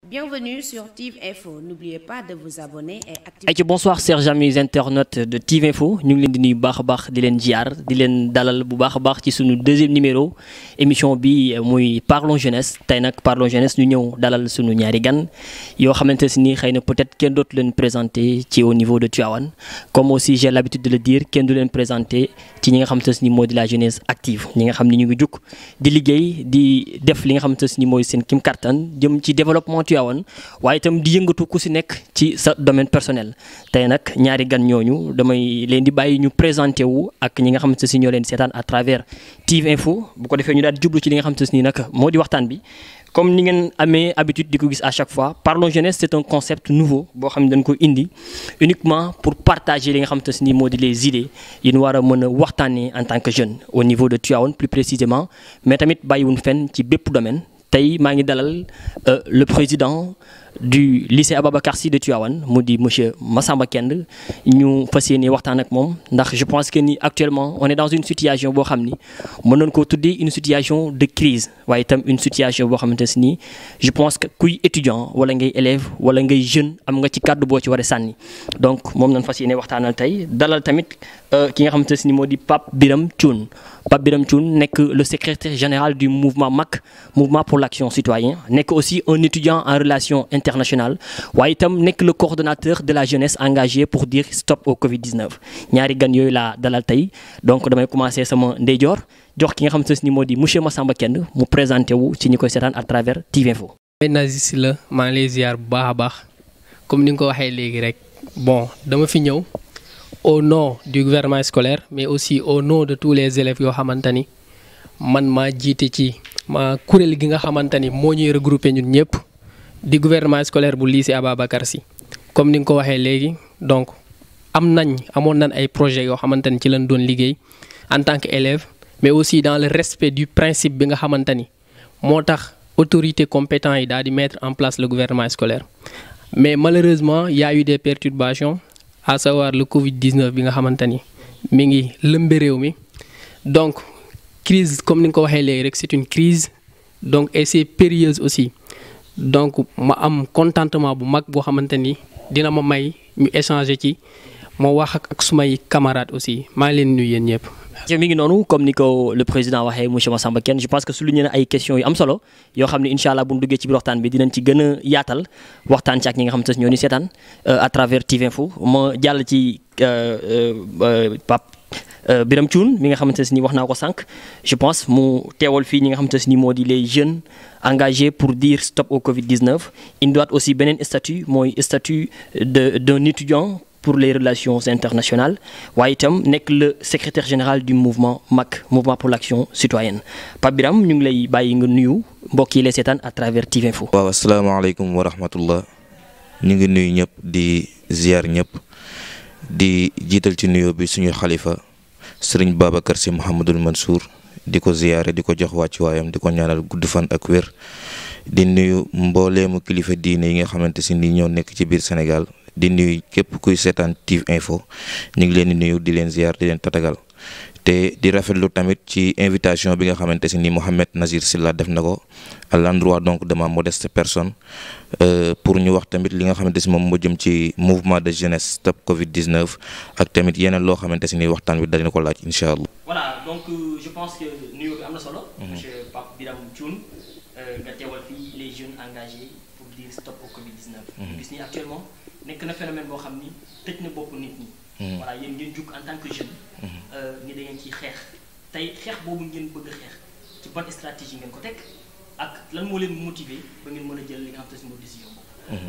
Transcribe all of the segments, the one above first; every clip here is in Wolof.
Bienvenue sur TIV Info. N'oubliez pas de vous abonner et activer. Bonsoir chers amis internautes de TIV Info. Ñu ngi leen di nuyu baax a baax di leen ziar di leen dalal bu baax a baax ci sunu deuxième numéro émission bi muy Parlons Jeunesse tey nag Parlons Jeunesse ñu ñëw dalal sunu ñaari gan yoo xamante ni xëy na peut-être kenn dootu leen présenter ci au niveau de Tivaouane comme aussi j'ai l'habitude de le dire kenn du leen présenter ci ñi nga xamante ni moo di la jeunesse active ñi nga xam ni ñu ngi jug di liggéey di def li nga xamante ni mooy seen kim kattan jëm ci développement Tivaouane waaye itam di yëngatu ku si nekk ci sa domaine personnel tey nag ñaari gan ñooñu damay leen di bàyyi ñu présenté wu ak ñi nga xamante si ñoo leen seetaan à travers TIV Info bu ko defee ñu daal di jublu ci li nga xamante ni nag moo di waxtaan bi comme ni ngeen amee habitude di ko gis à chaque fois Parlons Jeunesse c'est un concept nouveau boo xam ne dañ ko indi uniquement pour partager li nga xamante ni moo di les idées yi ñu war a mën a waxtaanee en tant que jeune au niveau de Tivaouane plus précisément mais tamit bàyyiwuñ fenn ci bépp domaine. tey maa ngi dalal le président du lycée Ababacar Sy de Tivaouane mu di monsieur Massamba Kend ñu fas yéene waxtaan ak moom ndax je pense que ni actuellement on est dans une situation boo xam ni mën nañu koo tuddee une situation de crise waaye itam une situation boo xamante ne nii je pense que kuy étudiant wala ngay élève wala ngay jeune am nga ci kàddu boo ci war a sànni donc moom nañ fas yéene waxtaanal tey dalal tamit ki nga xamante ne nii moo di Pape Birame Thioune Pape Birame Thioune nekk le secrétaire général du mouvement MAC mouvement pour l'action citoyenne nekk aussi un étudiant en relations internationales waaye itam nekk le coordonnateur de la jeunesse engagée pour dire stop au Covid-19 ñaari gan yooyu laa dalal tey donc damay commencer sama ndeyjoor jox ki nga xamante ne nii moo di monsieur Massamba Kend mu présenté wu ci ñi koy seetaan à travers TIV Info. Nazir Sylla maa ngi lay ziar bu baax a baax comme ni nga ko waxee léegi rek bon dama fi ñëw. Au nom du gouvernement scolaire mais aussi au nom de tous les élèves yoo xamante ni man maa jiite ci ma kuréel gi nga xamante ni moo ñuy regroupé ñun ñëpp di gouvernement scolaire bu lycée Ababacar Sy comme ni nga ko waxee léegi donc amoon nañ ay projets yoo xamante ni ci lañ doon liggéey en tant que élève mais aussi dans le respect du principe bi nga xamante ni moo tax autorités compétentes yi daal di mettre en place le gouvernement scolaire mais malheureusement il y a eu des perturbations à savoir le Covid-19 bi nga xamante ni mi ngi lëmbe réew mi donc crise comme ni nga ko waxee léegi rek c'est une crise donc et c'est périlleuse aussi donc ma am contentement bu mag boo xamante ni dina ma may ñu échanger ci ma wax ak sumay camarades aussi maa ngi leen nuyu yéen ñëpp. mi ngi noonu comme ni ko le président waxee monsieur Massamba Kend je pense que souligné na ay questions yu am solo yoo xam ne incha allah bu ñu duggee ci biir waxtaan bi dinañ ci gën a yaatal waxtaan ci ak ñi nga xam te ñoo ni seetaan à travers TIV Info ma jàll ci Pape Birame Thioune mi nga xamante ne ni wax naa ko sànq je pense mu teewal fii ñi nga xamante ne ni moo di les jeunes engagés pour dire stop au Covid-19 indiwaat aussi beneen statut mooy statut d'un étudiant pour les relations internationales waaye itam nekk le secrétaire général du mouvement MAC mouvement pour l'action citoyenne Pape Birame ñu ngi lay bàyyi nga nuyu mbokk yi lay seetaan à travers TIV Info. waaw asalaamaaleykum wa rahmatullah ñu ngi nuyu ñëpp di ziar ñëpp di jiital ci nuyoo bi suñu xalifa sëriñ Babacar Sy Mouhamadul Mansour di ko ziyaare di ko jox wàccuwaayam di ko ñaanal gudd fan ak wér di nuyu mbooleemu kilifa diine yi nga xamante si ni ñoo nekk ci biir Sénégal di nuyu képp kuy seetaan TIV Info ñu ngi leen di nuyu di leen ziar di leen tatagal te di rafetlu tamit ci invitation bi nga xamante si ni Mohamed Nazir Sylla def na ko à l'endroit donc de ma modeste personne pour ñu wax tamit li nga xamante si moom moo jëm ci mouvement de jeunesse stop Covid-19 ak tamit yeneen loo xamante si ni waxtaan bi dina ko laaj incha allah. voilà donc je pense que nuyoo bi am na solo. monsieur Pape Birame Thioune nga teewal fii les jeunes engagés pour dire stop au Covid-19. gis ni actuellement nekk na phénomène boo xam ni tëj na bopp nit ñi. voilà yéen ngeen jug en tant que jeune. ni da ngeen ciy xeex tey xeex boobu ngeen bëgg a xeex ci bonne stratégie ngeen ko teg ak lan moo leen motiver ba ngeen mën a jël li nga xam te ne mooy décision boobu.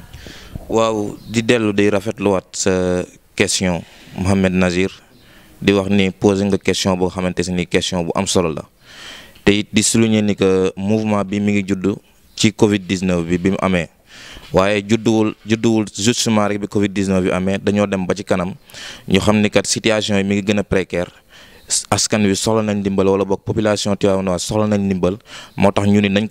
waaw di dellu day rafetluwaat sa question Mohamed Nazir di wax ni posé nga question boo xamante ni question bu am solo la te it di souligner ni que mouvement bi mi ngi judd ci Covid-19 bi mu amee. waaye judduwul justement rek bi Covid-19 bi amee dañoo dem ba ci kanam ñu xam ni kat situation yi mi ngi gën a précaire askan wi soxla nañ ndimbal wala boog population tivaouanoise soxla nañ ndimbal moo tax ñu ni nañ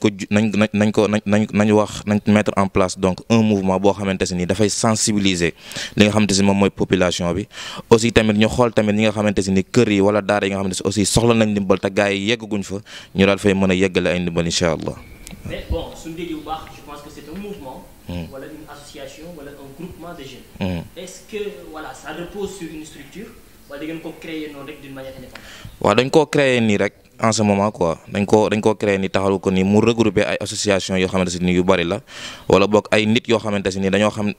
mettre en place donc un mouvement boo xamante si ni dafay sensibiliser li nga xamante si moom mooy population bi aussi tamit ñu xool tamit ñi nga xamante si ni kër yi wala daara yi nga xamante si aussi soxla nañ ndimbal te gars yi yeggaguñ fa ñu daal fay mën a yeggale ay ndimbal incha allah. mais bon suñu déggee bu baax je pense que c'est un mouvement mouvement, voilà une association, voilà un groupement de jeunes. Est-ce que voilà, ça repose sur une structure wala da ngeen ko créer noonu rek d'une manière indépendante? waaw dañ koo créer nii rek en ce moment quoi dañ koo créer nii taxalu ko nii mu regrouper ay association yoo xamante si ni yu bari la wala boog ay nit yoo xamante si ni dañoo xam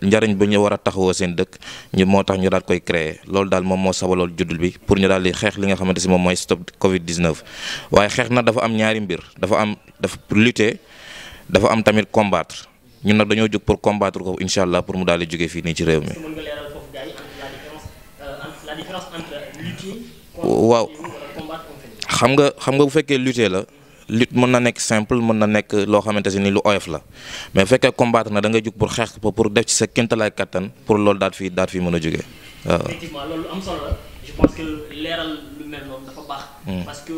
njariñ bu ñu war a taxawoo seen dëkk ñu moo tax ñu daal koy créer loolu daal moom moo sabalool juddul bi pour ñu daal di xeex li nga xamante si moom mooy stop Covid 19 waaye xeex na dafa am ñaari mbir dafa lutter dafa am tamit combattre ñun nag dañoo jóg pour combattre ko incha allah pour mu daal di jógee fii nii ci réew mi. waaw xam nga bu fekkee lutter la lutte mën na nekk simple mën na nekk loo xamante si ni lu oyof la mais bu fekkee combattre na da ngay jóg pour xeex pour def ci sa kéemtalaay kattan pour loolu daal fi mën a jógee waaw. effectivement loolu am solo la je pense que leeral lu mel noonu dafa baax. parce que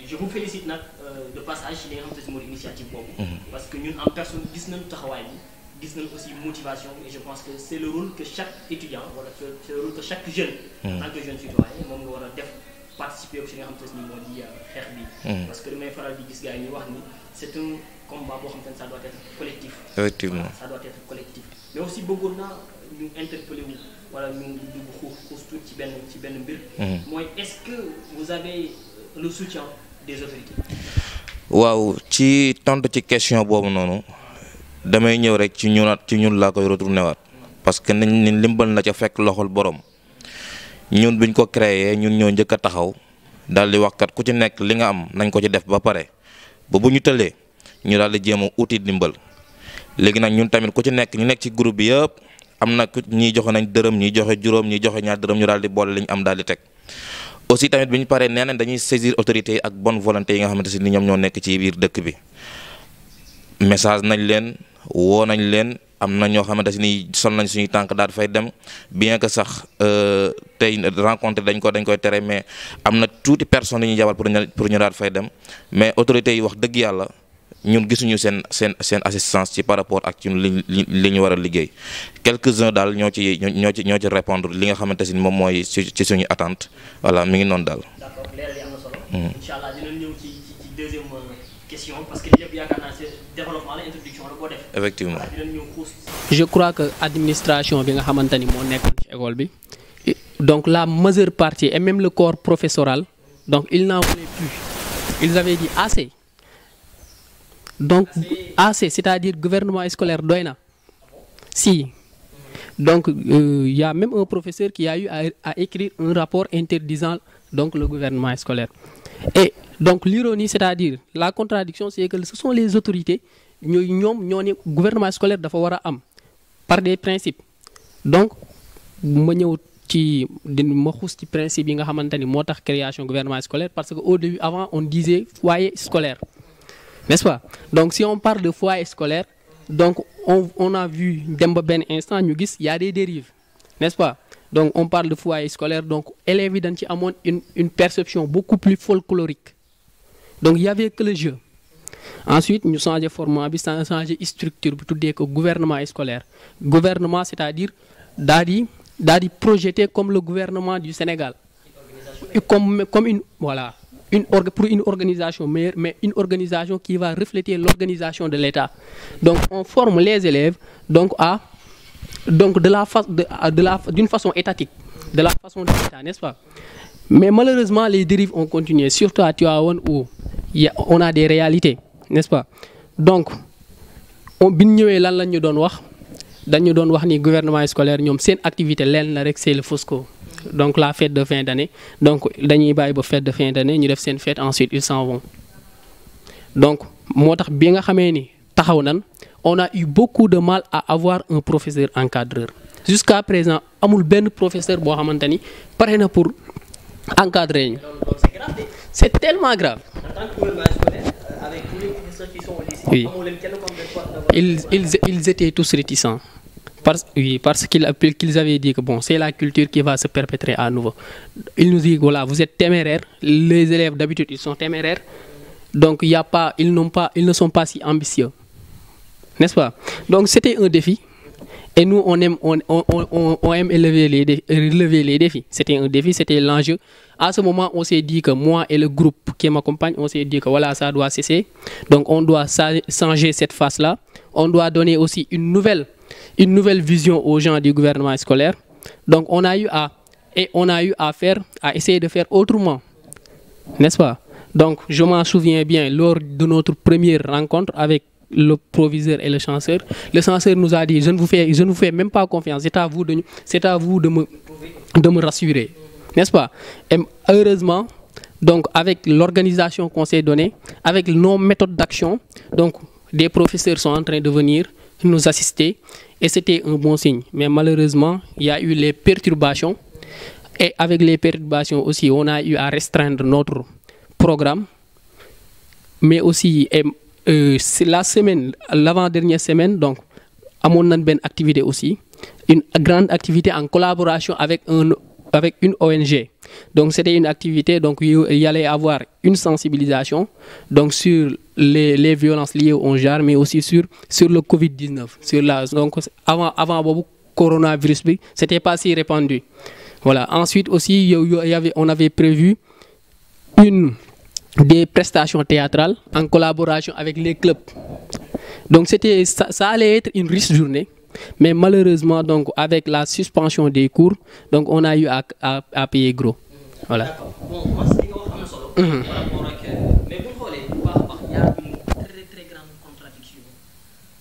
je vous félicite nag de passage ci li nga xamante si mooy initiative boobu. parce que ñun en personne gis nañu taxawaay bi. gis nañ aussi motivation et je pense que c'est le rôle que chaque étudiant wala c'est le rôle que chaque jeune en tant que jeune citoyen moom nga war a def participer aussi nga xam te ni moo di xeex bi parce que damay faral di gis gars yi ñuy wax ni c'est un combat boo xam te ne ça doit être collectif. Effectivement ça doit être collectif mais aussi bëggoon naa ñu interpeller wu wala ñu dugg xuus tuuti ci benn mbir mooy est-ce que vous avez le soutien des autorités. waaw ci tontu ci question boobu noonu damay ñëw rek ci ñun laa koy retourné waat parce que nañ limbal na ca fekk loxol borom ñun buñ ko créé ñun ñoo njëkk a taxaw daal di wax kat ku ci nekk li nga am nañ ko ci def ba pare ba bu ñu tëlee ñu daal di jéem a uti dimbal léegi nag ñun tamit ku ci nekk ñu nekk ci groupe bi yëpp am na ñiy joxe nañ dërëm ñiy joxe juróom ñiy joxe ñaar dërëm ñu daal di boole li ñu am daal di teg aussi tamit bi ñu paree nee nañ dañuy saisir autorités yi ak bonne volonté yi nga xamante ni ñoom ñoo nekk ci biir dëkk bi message nañ leen. woo nañ leen am na ñoo xamante ni sol nañ suñuy tànk daal fay dem bien que sax tey rencontre dañ koy tere mais am na tuuti personnes yi ñuy jabal pour ñu daal fay dem mais autorités yi wax dëgg yàlla ñun gisuñu seen assistance ci par rapport ak ci li ñu war a liggéey quelques-uns daal ñoo ci répondre li nga xamante ni moom mooy ci suñu attente voilà mi ngi noonu daal. d'accord leeral yi am na solo. Inch'Allah dinañ ñëw ci deuxième question parce que yëpp yaakaar naa c'est développement la introduction la boo def. Effectivement. Je crois que administration bi nga xamante ni moo nekkoon ci école bi donc la majeure partie et même le corps professoral donc ils n'en voulaient plus ils avaient dit assez donc assez c'est-à-dire gouvernement scolaire doy na si donc il y a même un professeur qui a eu à écrire un rapport interdisant donc le gouvernement scolaire et donc l'ironie c'est-à-dire la contradiction c'est que ce sont les autorités ñoo ne gouvernement scolaire dafa war a am par des principes donc ma ñëw ma xuus ci principe yi nga xamante ni moo tax création gouvernement scolaire parce que au début avant on disait foyer scolaire n'est-ce pas donc si on parle de foyer scolaire donc on a vu dem ba benn instant ñu gis y a des dérives n'est-ce pas donc on parle de foyer scolaire donc élèves yi dañ ci amoon une perception beaucoup plus folklorique donc il y avait que le jeu ensuite ñu changé format bi changé structure bi tuddee ko gouvernement scolaire gouvernement c'est-à-dire daa di projeté comme le gouvernement du Sénégal comme une voilà pour une organisation mais une organisation qui va refléter l'organisation de l'État donc on forme les élèves donc d'une façon étatique de la façon de l'État n'est-ce pas mais malheureusement les dérives ont continué surtout à Tivaouane où on a des réalités n'est-ce pas donc bi ñu ñëwee lan lañ ñu doon wax dañu doon wax ni gouvernement scolaire ñoom seen activité leen la rek c'est le Fosco donc la fête de fin d'année donc dañuy bàyyi ba fête de fin d'année ñu def seen fête ensuite ils s'en vont donc moo tax bi nga xamee ni taxaw nan on a eu beaucoup de mal à avoir un professeur encadreur jusqu'à présent amul benn professeur boo xamante ni pare na pour encadrer ñu c'est tellement grave. Avec tous les professeurs qui sont au lycée, ils étaient tous réticents. Parce qu'ils avaient dit que bon, c'est la culture qui va se perpétrer à nouveau. Ils nous disent voilà, vous êtes téméraires. Les élèves d'habitude ils sont téméraires, donc ils ne sont pas si ambitieux, n'est-ce pas? Donc c'était un défi Et nous, on aime relever les défis. C'était un défi, c'était l'enjeu. À ce moment, on s'est dit que moi et le groupe qui m'accompagne, on s'est dit que voilà, ça doit cesser. Donc, on doit changer cette face-là. On doit donner aussi une nouvelle vision aux gens du gouvernement scolaire. Donc, on a eu à essayer de faire autrement. N'est-ce pas? Donc, je m'en souviens bien, lors de notre première rencontre avec le proviseur et le censeur nous a dit, je ne vous fais même pas confiance, c'est à vous de me rassurer. N'est-ce pas? Et heureusement, donc avec l'organisation qu'on s'est donnée, avec nos méthodes d'action, donc des professeurs sont en train de venir nous assister et c'était un bon signe. Mais malheureusement, il y a eu les perturbations et avec les perturbations aussi, on a eu à restreindre notre programme. Mais aussi, c'est l'avant-dernière semaine, donc à mon activité aussi, une grande activité en collaboration avec une ONG. Donc c'était une activité, donc il y allait avoir une sensibilisation donc sur les violences liées au genre, mais aussi sur le Covid-19. Donc avant le coronavirus, c'était pas si répandu. Voilà. Ensuite aussi, on avait prévu des prestations théâtrales en collaboration avec les clubs. Donc ça allait être une riche journée. Mais malheureusement, donc, avec la suspension des cours, donc, on a eu à payer gros. Voilà. Bon, moi, c'est par rapport à mais vous voyez, il y a une très grande contradiction,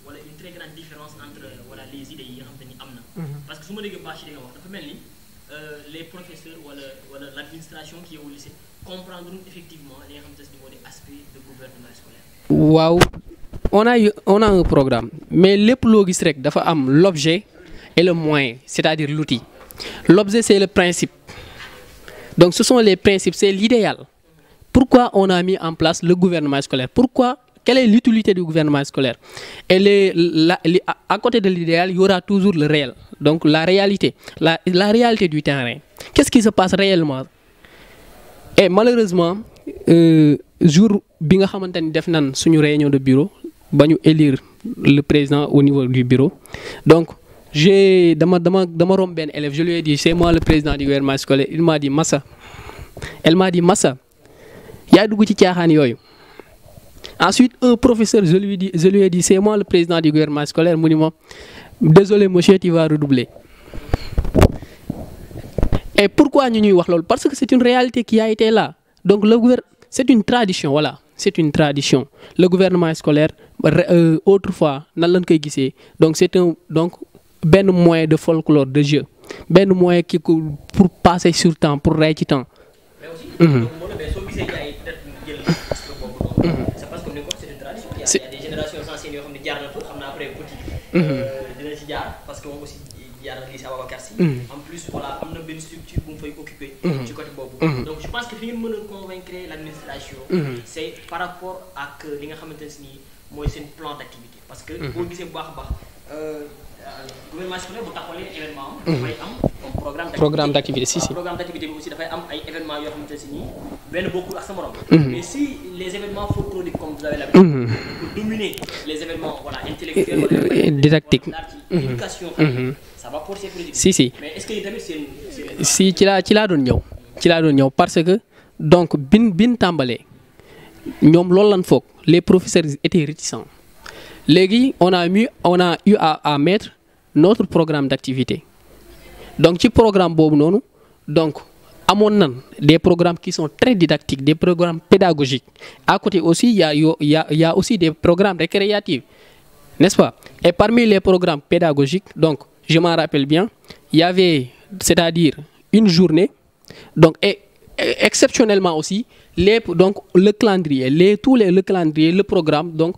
voilà, une très grande différence entre voilà, les idées qui sont. Parce que si je dis que les professeurs ou l'administration qui est au lycée comprendront effectivement les aspects de gouvernement scolaire. Waouh! On a un programme, mais les plus rek dafa am l'objet et le moyen, c'est-à-dire l'outil. L'objet, c'est le principe. Donc ce sont les principes, c'est l'idéal. Pourquoi on a mis en place le gouvernement scolaire? Quelle est l'utilité du gouvernement scolaire? À côté de l'idéal, il y aura toujours le réel. Donc la réalité, la réalité du terrain. Qu'est-ce qui se passe réellement? Et malheureusement, jour bi nga xamanteni def nan suñu réunion de bureau bañu élire le président au niveau du bureau. Donc dama rom ben élève, je lui ai dit c'est moi le président du gouvernement scolaire. Elle m'a dit Massa yaa dugg ci tiaxan yoyu. Ensuite un professeur, je lui ai dit c'est moi le président du gouvernement scolaire. Mu ni ma désolé monsieur, tu vas redoubler. Et pourquoi nous wax lol? Parce que c'est une réalité qui a été là. Donc c'est une tradition, voilà. C'est une tradition. Le gouvernement scolaire, autrefois, nan lañ koy gissé. Donc c'est un moyen de folklore, de jeu. Ben moyen qui pour passer sur temps, pour ray ci temps. Mais aussi, c'est parce que c'est une tradition. Il y a des générations anciennes qui ont jaar na fa, xamna après petit. Dina ci jaar parce que aussi en plus, voilà, on a une structure qu'on peut occuper du côté bobu. Donc je pense que fi ngeen mëna convaincre l'administration, c'est par rapport à que li nga xamanteni moy sen plan d'activité, parce que bo gisé bu baax gouvernement scolaire bu taxolé événement fay am programme d'activité si programme d'activité aussi da fay am ay événements yo xamanteni ben bokul ak sa morom. Mais si les événements folkloriques comme vous avez l'habitude pour dominer les événements voilà intellectuels didactiques, éducation, ça va porter préjudice. Si. Mais est-ce que tamit c'est si ci la doon ñew parce que donc bin tambalé ñom loolu lan fokk les professeurs étaient réticents. Légui on a eu à mettre notre programme d'activité. Donc ci programme bobu nonu donc amon nan des programmes qui sont très didactiques, des programmes pédagogiques. À côté aussi il y a aussi des programmes récréatifs. N'est-ce pas? Et parmi les programmes pédagogiques, donc je m'en rappelle bien, il y avait, c'est-à-dire une journée, donc et exceptionnellement aussi, donc le calendrier, le calendrier, le programme, donc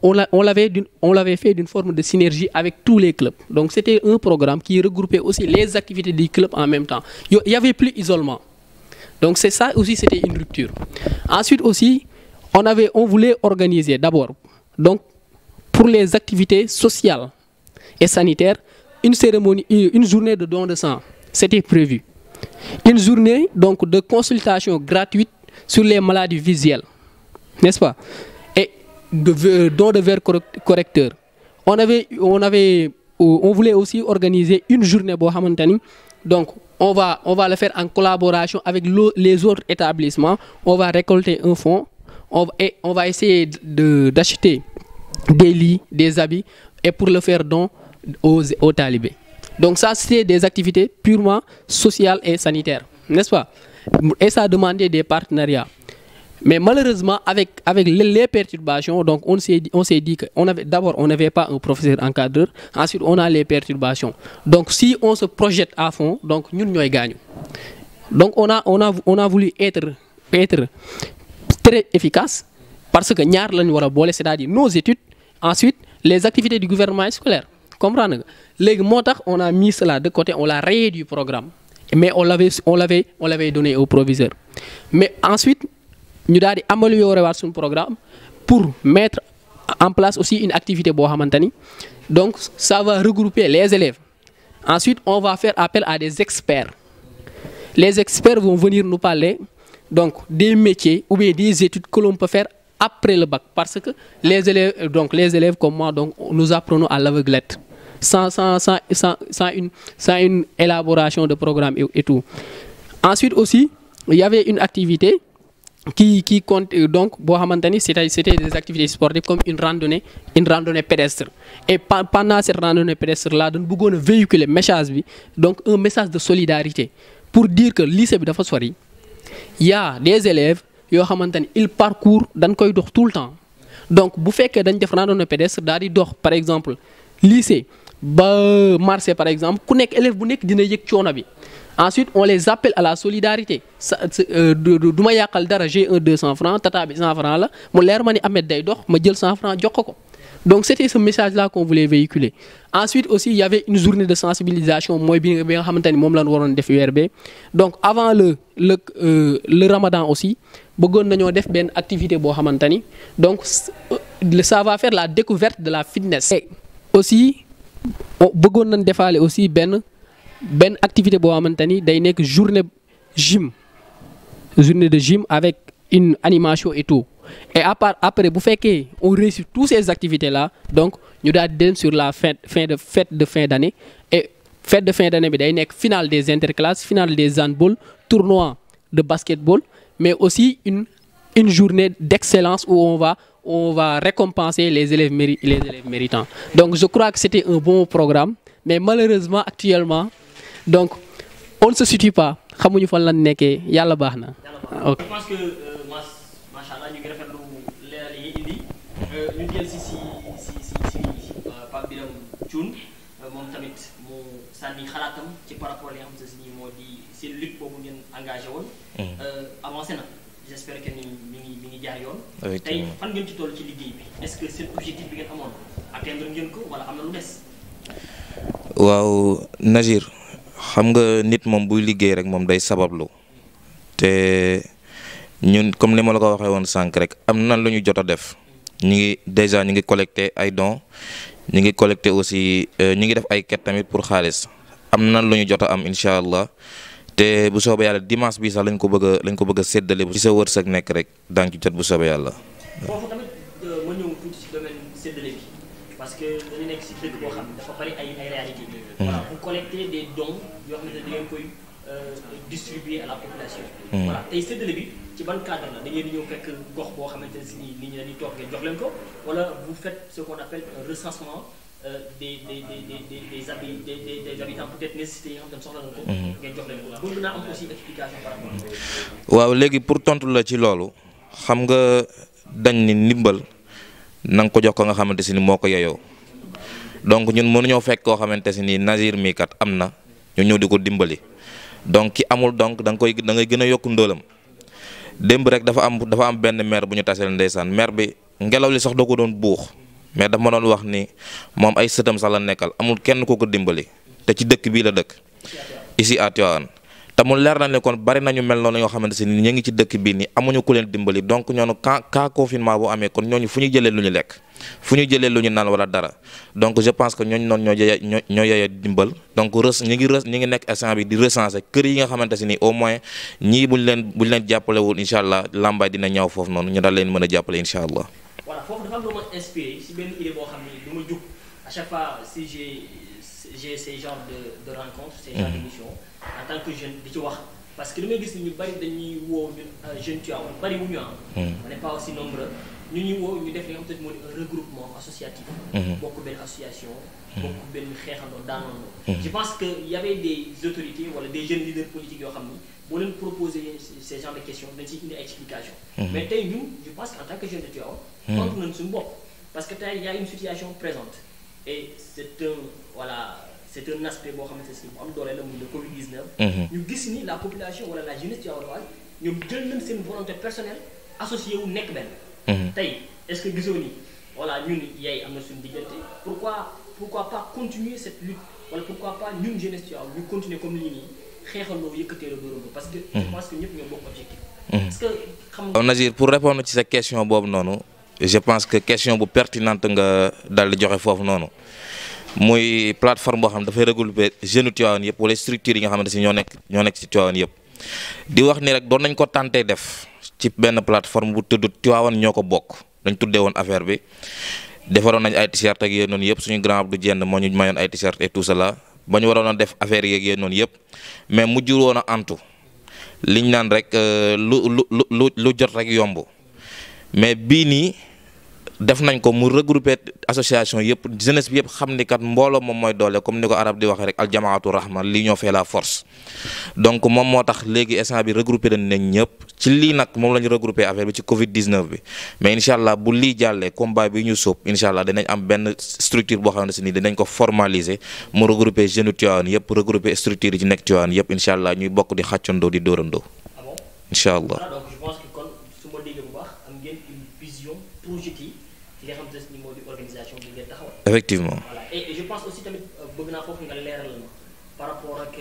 on l'avait fait d'une forme de synergie avec tous les clubs. Donc c'était un programme qui regroupait aussi les activités du club en même temps. Il n'y avait plus isolement. Donc c'est ça aussi, c'était une rupture. Ensuite aussi, on voulait organiser d'abord, donc pour les activités sociales et sanitaires, une journée de don de sang, c'était prévu. Une journée donc de consultation gratuite sur les maladies visuelles, n'est-ce pas? Et de don de verre correcteur. On avait on voulait aussi organiser une journée boo xamante ni donc on va le faire en collaboration avec les autres établissements. On va récolter un fonds et on va essayer d'acheter des lits, des habits et pour le faire don aux talibés. Donc ça, c'est des activités purement sociales et sanitaires, n'est-ce pas? Et ça demandait des partenariats. Mais malheureusement, avec les perturbations, donc on s'est dit que d'abord on n'avait pas un professeur encadreur, ensuite on a les perturbations. Donc si on se projette à fond, donc nous nous gagnons. Donc on a voulu être très efficace parce que ñaar lañ wara bolé, c'est-à-dire nos études, ensuite les activités du gouvernement scolaire. Comprendre nga? Légui motax on a mis cela de côté, on l'a rayé du programme. Mais on l'avait donné au proviseur. Mais ensuite ñu daal di améliorer waat suñu programme pour mettre en place aussi une activité boo xamante ni donc ça va regrouper les élèves. Ensuite on va faire appel à des experts. Les experts vont venir nous parler donc des métiers ou bien des études que l'on peut faire après le bac, parce que les élèves comme moi, donc nous apprenons à l'aveuglette sans une élaboration de programme et tout. Ensuite aussi il y avait une activité qui compte donc c'était des activités sportives comme une randonnée pédestre. Et pendant cette randonnée pédestre là dañ bëggoon a véhiculer message bi, donc un message de solidarité pour dire que lycée bi dafa sori. Il y a des élèves yoo xamante ni ils parcourent dañ koy dox tout le temps. Donc bu fekkee dañ def randonnée pédestre daal di dox par exemple lycée ba marché par exemple, ku nekk élève bu nekk dina yëg coono bi. Ensuite, on les appelle à la solidarité. Duma yakal dara, j'ai un 200 francs, tata bi 100 francs la, mo leer ma ni Ahmed day dox, ma jël 100 francs jox ko. Donc c'était ce message-là qu'on voulait véhiculer. Ensuite aussi, il y avait une journée de sensibilisation moy bi nga xamanteni mom lañ waron def URB. Donc avant le Ramadan aussi, bëggon nañu def ben activité bo xamanteni. Donc ça va faire la découverte de la fitness. Et aussi bëggon nañ defaale aussi ben activité boo xamante ni day nekk journée de gym avec une animation et tout. Et après bu fekkee on réussit toutes ces activités là, donc ñu daal di dem sur la fête de fin d'année. Et fête de fin d'année bi day nekk finale des interclasses, finale des handball, tournoi de basketball, mais aussi une journée d'excellence où on va récompenser les élèves méritants. Donc je crois que c'était un bon programme, mais malheureusement actuellement donc on ne se situe pas, xamuñu fan la nekkee, yàlla baax na. Je pense que machallah ñu ngi rafetlu leeral yi indi ñu jël si Pape Biram Thioune moom tamit mu sànni xalaatam ci par rapport li nga xam ne moo di seen lutte boobu ngeen engagé woon. Avancé na, j'espère que ni mi ngi jaar yoon. Tey fan ngeen ci toll ci liggéey bi, est-ce que seen objectif bi ngeen amoon atteindre ngeen ko wala am na lu des? Waaw Nazir, xam nga nit moom buy liggéey rek moom day sabablu te ñun comme ni ma la ko waxee woon sànq rek am na lu ñu jot a def. ñu ngi collecté ay dons, ñu ngi collecté aussi ñu ngi def ay quête tamit pour xaalis. Am na lu ñu jot a am incha allah te bu soobee yàlla dimanche bi sax lañ ko bëgg a séddale bu ci sa wërsëg nekk rek daañu ci jot bu soobee yàlla. Foofu tamit ma ñëw tuuti ci domaine séddale bi parce que dañu nekk ci dëkk boo xam ne dafa bari ay réalités. Voilà, vous collectez des dons yoo xam ne da ngeen koy distribuer à la population. Voilà, tey séddale bi ci ban cadre la da ngeen di ñëw fekk gox boo xamante ne si nit ñi dañuy toog ngeen jox leen ko wala vous faites ce qu'on appelle un recensement des habitants peut-être nécessités yi nga xam ne soxla na ko. ngeen jox leen ko bëgg naa am aussi explication par rapport à. Waaw léegi pour tontu la ci loolu xam nga dañ ni ndimbal na nga ko jox ko nga xamante si ni moo ko yeyoo. Donc ñun mënuñoo fekk koo xamante si ni Nazir mii kat am na ñu ñëw di ko dimbali donc ki amul donc da ngay gën a yokk ndóolam. Démb rek dafa am benn maire bu ñu taseel ndeysaan maire bi ngelaw li sax doo ko doon buux mais dafa ma doon wax ni moom ay sëtam sax la nekkal amul kenn ko dimbali te ci dëkk bii la dëkk ici à Tivaouane te mu leer na ne kon bari nañu mel noonu yoo xamante si ni ñu ngi ci dëkk bii nii amuñu ku leen dimbali donc ñoonu cas confinement bu amee kon ñooñu fu ñu jëlee lu ñu lekk fu ñu jëlee lu ñu naan wala dara donc je pense que ñooñu noonu ñoo yeye dimbal donc ñi ngi nekk instant bi di recenser kër yi nga xamante si ni au moins ñii buñ leen jàppalewul incha allah lambaay dina ñaaw foofu noonu ñu daal leen mën a jàppale incha allah. Voilà, foofu dafa am lu ma inspiré si benn idée boo xam ne du ma jug à chaque fois si j'ai ces genres de rencontres, ces genres d'émissions en tant que jeune di ci wax parce que li may gis ni ñu bari dañuy woo ñun jeunes Tivaouane bari wuñu on n'est pas aussi nombreux ñu ñuy woo ñu def li nga xam te moo di un regroupement associatif bokk benn association bokk benn xeexandoo daanandoo je pense que y avait des autorités wala des jeunes leaders politiques yoo xam ni boo leen proposer ces genres de questions dañ ciy indi ay explication mais tey ñun je pense qu'en tant que jeune de Tivaouane tontu nañ suñu bopp parce que tey y a une situation présente et c'est un aspect boo xamante ne bu am doole la muy le Covid-19 ñu gis ni la population wala la jeunesse tivaouanoise ñoom jël nañ seen volonté personnelle associé wu nekk benn tey est-ce que gisoo ni voilà ñun yaay am na suñu diggante pourquoi pas continuer cette lutte wala pourquoi pas ñun jeunesse Tivaouane ñu continuer comme lii nii xeexandoo yëkkatee la dóorandoo parce que je pense que ñëpp ñoo bokk objectif parce que xam nga Nazir pour répondre ci sa question boobu noonu je pense que question bu pertinente nga dal di joxe foofu noonu muy plateforme boo xam dafay regrouper jeunes Tivaouane yëpp wala structures yi nga xamante si ñoo nekk ci Tivaouane yëpp di wax ni rek doon nañ ko tenté def ci benn plateforme bu tudd Tivaouane ñoo ko bokk dañ tuddee woon affaire bi defaroon nañ ay t-shirt ak yéen noonu yëpp suñu grand Abdou Dieng moo ñu mayoon ay t-shirt et tout cela ba ñu waroon a def affaire yeeg yéen noonu yëpp mais mujjul woon a antu liñ naan rek lu jot rek yomb mais bii nii def nañ ko mu regrouper association yëpp jeunesse bi yëpp xam ni kat mbooloo moom mooy doole comme ni ko arab di waxee rek aljamaatu rahma l'union fait la force donc moom moo tax léegi instant bi regrouper nañ ñëpp ci lii nag moom la ñu regrouper affaire bi ci Covid 19 bi mais incha allah bu lii jàllee combat bi ñu sóob incha allah dinañ am benn structure boo xamante ni dinañ ko formaliser mu regrouper jeunes Tivaouane yëpp regrouper structure yi ci nekk Tivaouane yëpp incha allah ñuy bokk di xàccandoo di dóorandoo incha allah. donc je pense que kon su ma déggee bu baax am ngeen une vision projetée ci nga xam ni moo di organisation bi ngeen taxawal. effectivement. voilà et je pense aussi tamit bëgg naa foofu nga leeral ma par rapport ak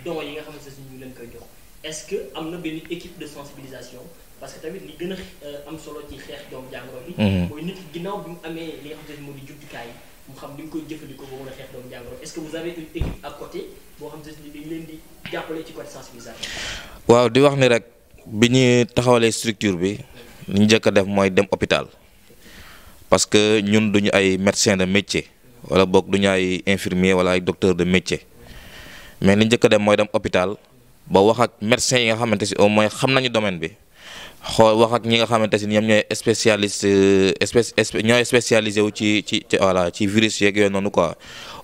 dons yi nga xamante ne ñu leen koy jox est-ce que am na benn équipe de sensibilisation parce que tamit li gën a am solo ci xeex doomu jàngoro bi. mooy nit ki ginnaaw bi mu amee li nga xamante ne moo di jumtukaay mu xam ni nga koy jëfandikoo ba mën a xeex doomu jàngoro est-ce que vous avez une équipe à côté boo xamante ne dañ leen di jàppale ci côté sensibilisation. waaw di wax ni rek bi ñu taxawalee structure bi li ñu njëkk a def mooy dem hôpital. parce que ñun duñu ay médecin de métier wala boog duñu ay infirmier wala ay docteur de métier mais li njëkk a dem mooy dem hôpital ba wax ak médecins yi nga xamante si au moins xam nañu domaine bi xool wax ak ñi nga xamante si ñoom ñooy ñooy spécialisé wu ci voilà ci virus yeeg yooyu noonu quoi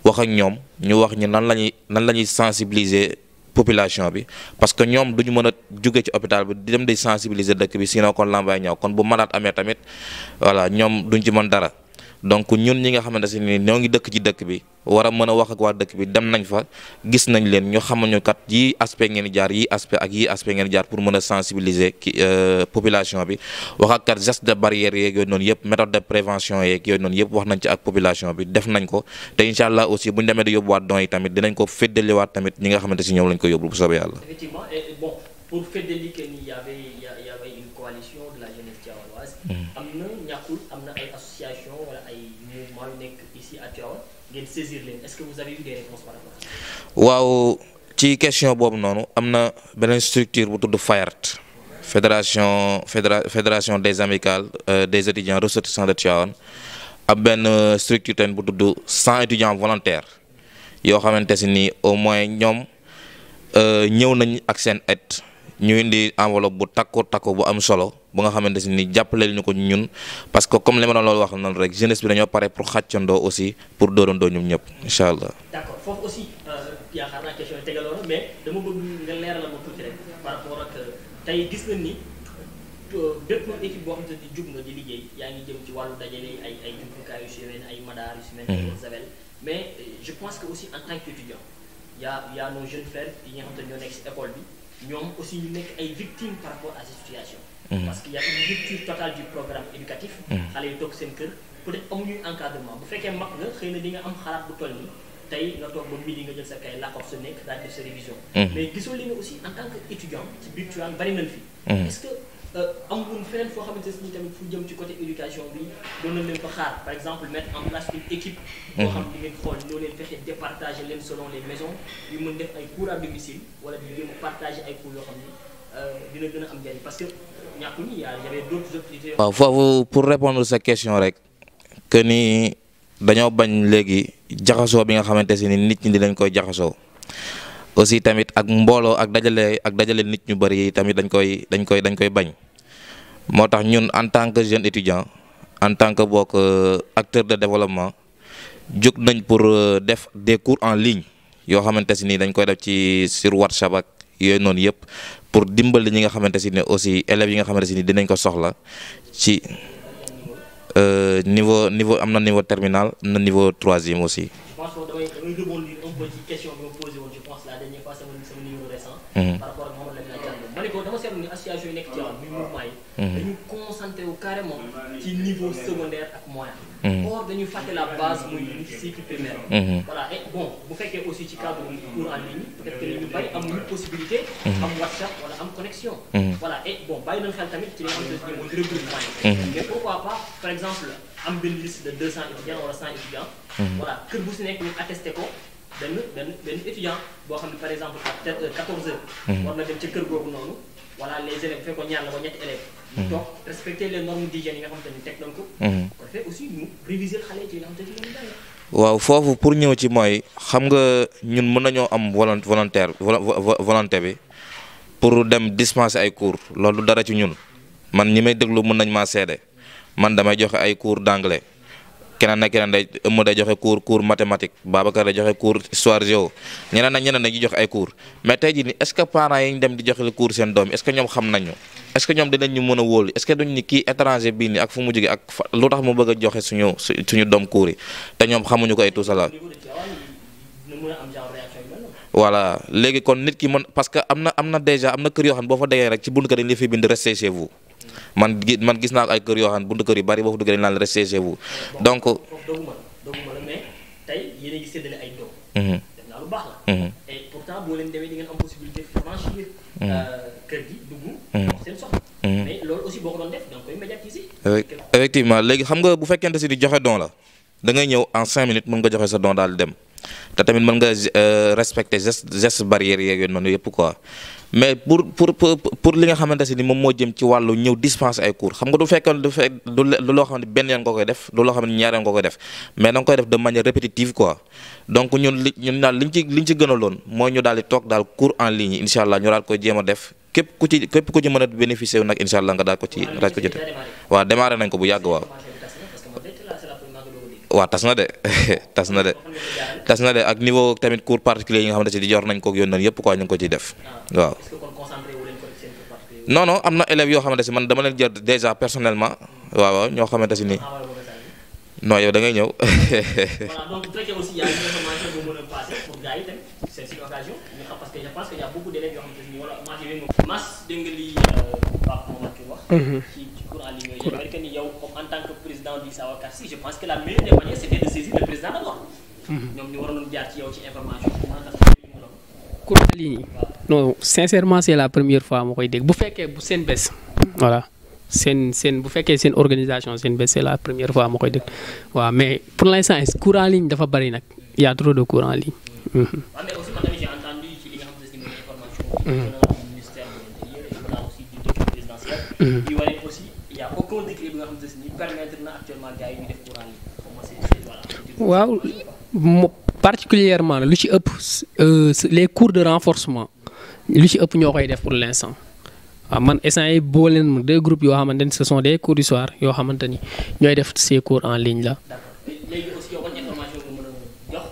wax ak ñoom ñu wax ñu nan la ñuy sensibiliser population bi parce que ñoom duñu mën a jóge ci hôpital bi di dem di sensibiliser dëkk bi sinon kon lambay ñaaw kon bu malade amee tamit voilà ñoom duñ ci mën dara donc ñun ñi nga xamante ni ñoo ngi dëkk ci dëkk bi war a mën a wax ak waa dëkk bi dem nañ fa gis nañ leen ñu xamuñu kat yii aspect ngeen jaar yii aspect ngeen jaar pour mën a sensibiliser population bi wax ak kat geste de barrière yeeg yooyu noonu yëpp méthode de prévention yeeg yooyu noonu yëpp wax nañ ci ak population bi def nañ ko te incha allah aussi bu ñu demee di yóbbuwaat dons yi tamit dinañ ko féddaliwaat tamit ñi nga xamante si ñoom lañ ko yóbbu bu soobee yàlla. effectivement et bon pour féddali que ni y avait une coalition de la jeunesse tivaouanoise. am na ñàkkul am na ay association wala ay mouvement yu nekk ici à Tivaouane ngeen saisir leen est-ce que vous avez eu des réponses par rapport à ça. waaw ci question boobu noonu am na beneen structure bu tudd FAYART fédération des amicales des étudiants ressortissants de Tivaouane ab benn structure tamit bu tudd 100 étudiants volontaires yoo xamante si ni au moins ñoom ñëw nañ ak seen aide ñu indi enveloppe bu takku bu am solo bu nga xamante si ni jàppale ñu ko ñun parce que comme li ma doon loolu wax noonu rek jeunesse bi dañoo pare pour xàccandoo aussi pour dóorandoo ñoom ñëpp incha allah. d'accord foofu aussi yaakaar naa question yi tegaloo na mais dama bëgg nga leeral ma tuuti rek par rapport ak tey gis nañ ni bépp équipe boo xamante ni jug nga di liggéey yaa ngi jëm ci wàllu dajale ay jumtukaay yu si mel ay madaar yu si mel ay Isabelle mais je pense que aussi en tant qu'étudiant y a nos jeunes frères yi nga xamante ne ñoo nekk si école bi ñoom aussi ñu nekk ay victimes par rapport à cette situation. parce qu'il y a une rupture totale du programme éducatif. xale yi toog seen kër peut-être amuñu encadrement bu fekkee mag nga xëy na di nga am xalaat bu toll nii tey nga toog ba midi nga jël sa kay làkkof sa nekk daal def sa révision. mais gisoo leen aussi en tant que étudiant ci biir Tivaouane bari nañ fi. est-ce que amuñu feneen foo xamante ne tamit fu jëm ci côté éducation bi doon nañ leen fa xaar par exemple mettre en place une équipe. boo xam di ngeen xool ñoo leen fexe départager leen selon les maisons yu mën def ay cours à domicile wala di leen partager ay cours yoo xam ne dina gën a am njëriñ parce que ñàkkul ni y avait d'autres opportunités. waaw foofu pour répondre sa question rek que ni dañoo bañ léegi jaxasoo bi nga xamante si ni nit ñi dinañ koy jaxasoo aussi tamit ak mbooloo ak dajale nit ñu bari yi tamit dañ koy bañ moo tax ñun en tant que jeune étudiant en tant que bokk acteur de développement jóg nañ pour def des cours en ligne yoo xamante si ni dañ koy def ci sur WhatsApp ak yooyu noonu yëpp pour dimbali ñi nga xamante si ne aussi élèves yi nga xamante si ni dinañ ko soxla ci niveau am na niveau terminal am na niveau troisième aussi. Je pense que damay rebondir un peu ci question bi ma posé woon je pense la dernière fois sama numéro récent. par rapport ak Mouhamed Lamine Diallo ma ne ko dama seetlu ni association yi nekk ci wàllu mouvement yi. dañu concentré wu carrément ci niveau secondaire ak moyen. or dañu fàtte la base muy cycle primaire. voilà et bon bu fekkee aussi ci cadre cours en ligne peut-être que ñu bari amuñu possibilité. am WhatsApp wala am connexion. voilà et bon bàyyi nañu xel tamit ci li nga xamante ne mooy regroupement yi. mais pourquoi pas par exemple am benn liste de 200 étudiants wala 100 étudiants. voilà kër bu si nekk ñu attesté ko benn étudiant boo xam ne par exemple à 14 heures. war na dem ca kër googu noonu. voilà les élèves bu fekkoon ñaar la ba ñetti élèves. donc respecter les normes d'hygiène yi nga xamante ni teg nañ ko. ko defee aussi ñu réviser xale ci li nga xamante ni moom waaw foofu pour ñëw ci mooy xam nga ñun mën nañoo am volonté bi pour dem dispenser ay cours loolu dara ci ñun man ñi may déglu mën nañ maa seede man damay joxe ay cours d'anglais keneen ak keneen day joxe cours mathématique Babacar day joxe cours histoire géo ñeneen ak ñeneen dañuy joxe ay cours mais tey jii nii est-ce que parents yi ñu dem di joxe cours seen doom est-ce que ñoom xam nañu est-ce que ñoom dinañ ñu mën a wóolu est-ce que duñ ni kii étranger bii nii ak fu mu jógee ak lu tax mu bëgg a joxe suñu doom cours yi te ñoom xamuñu ko ay tout ça. voilà léegi kon nit ki mën parce que am na déjà am na kër yoo xam ne boo fa déggee rek ci buntu kër yi ñu fi bind restez chez vous. man gis naa ay kër yoo xam ne buntu kër yu bari boo fa duggee dañu naan rester chez vous donc. foofu doguma la mais tey yéen a ngi séddale ay doom. def naa lu baax la. et pourtant boo leen demee di ngeen am possibilité franchir kër gi dugg. seen soxla. mais loolu aussi boo ko doon def da nga koy médiatiser. effectivement léegi xam nga bu fekkente si di joxe don la da ngay ñëw en 5 minutes mën nga joxe sa don daal dem te tamit mën nga respecter geste barrière yeeg yooyu noonu yëpp quoi. mais pour li nga xamante si ni moom moo jëm ci wàllu ñëw dispenser ay cours xam nga du fekkoon du loo xam ne benn yoon nga koy def du loo xam ne ñaar yoon nga koy def mais da nga koy def de manière répétitive quoi donc ñun daal liñ ci gënaloon mooy ñu daal di toog daal cours en ligne incha allah ñu daal koy jéem a def képp ku ci mën a bénéficier wu nag incha allah nga daal ko ci jot waaw démarré nañ ko bu yàgg waaw. waaw tas na de ak niveau tamit cours particulier yi nga xamante ne jor nañ ko yoon nañ yëpp quoi ñu ngi ko ciy def waaw. non am na élèves yoo xamante si man dama leen jël déjà personnellement waaw ñoo xamante si ni non yow da ngay ñëw. voilà donc bu fekkee aussi y a une information bu mën a passer pour gars yi tamit c'est une occasion ñu xam parce que je pense que y a beaucoup d'élèves yoo xamante ni wala Mass dégg nga li Pape Mamadou wax. ci cours en ligne yooyu que ni yow comme en tant que président du Sawakar si je pense que la meilleure des manières c'était de saisir le président d'abord. ñoom ñu waroon jaar ci yow ci information cours en ligne non sincèrement c'est la première fois ma koy dégg bu fekkee bu seen bés voilà seen bu fekkee seen organisation seen bés c'est la première fois ma koy dégg waaw mais pour l'instant cours en ligne dafa bari nag y a trop de cours en ligne. mais aussi man tamit j'ai entendu ci li nga xam ne mooy information. ministère de l'Intérieur et voilà aussi du décret présidentiel. di wane aussi y a aucun décret bi nga xam ne permettre na actuellement gars yi ñu def cours en ligne. waaw particulièrement lu ci ëpp les cours de renforcement lu ci ëpp ñoo koy def pour l'instant waaw man instant yi boo leen deux groupes yoo xamante ni ce sont des cours du soir yoo xamante ni ñooy def ces cours en ligne là. léegi aussi yow ban information nga mën a jox.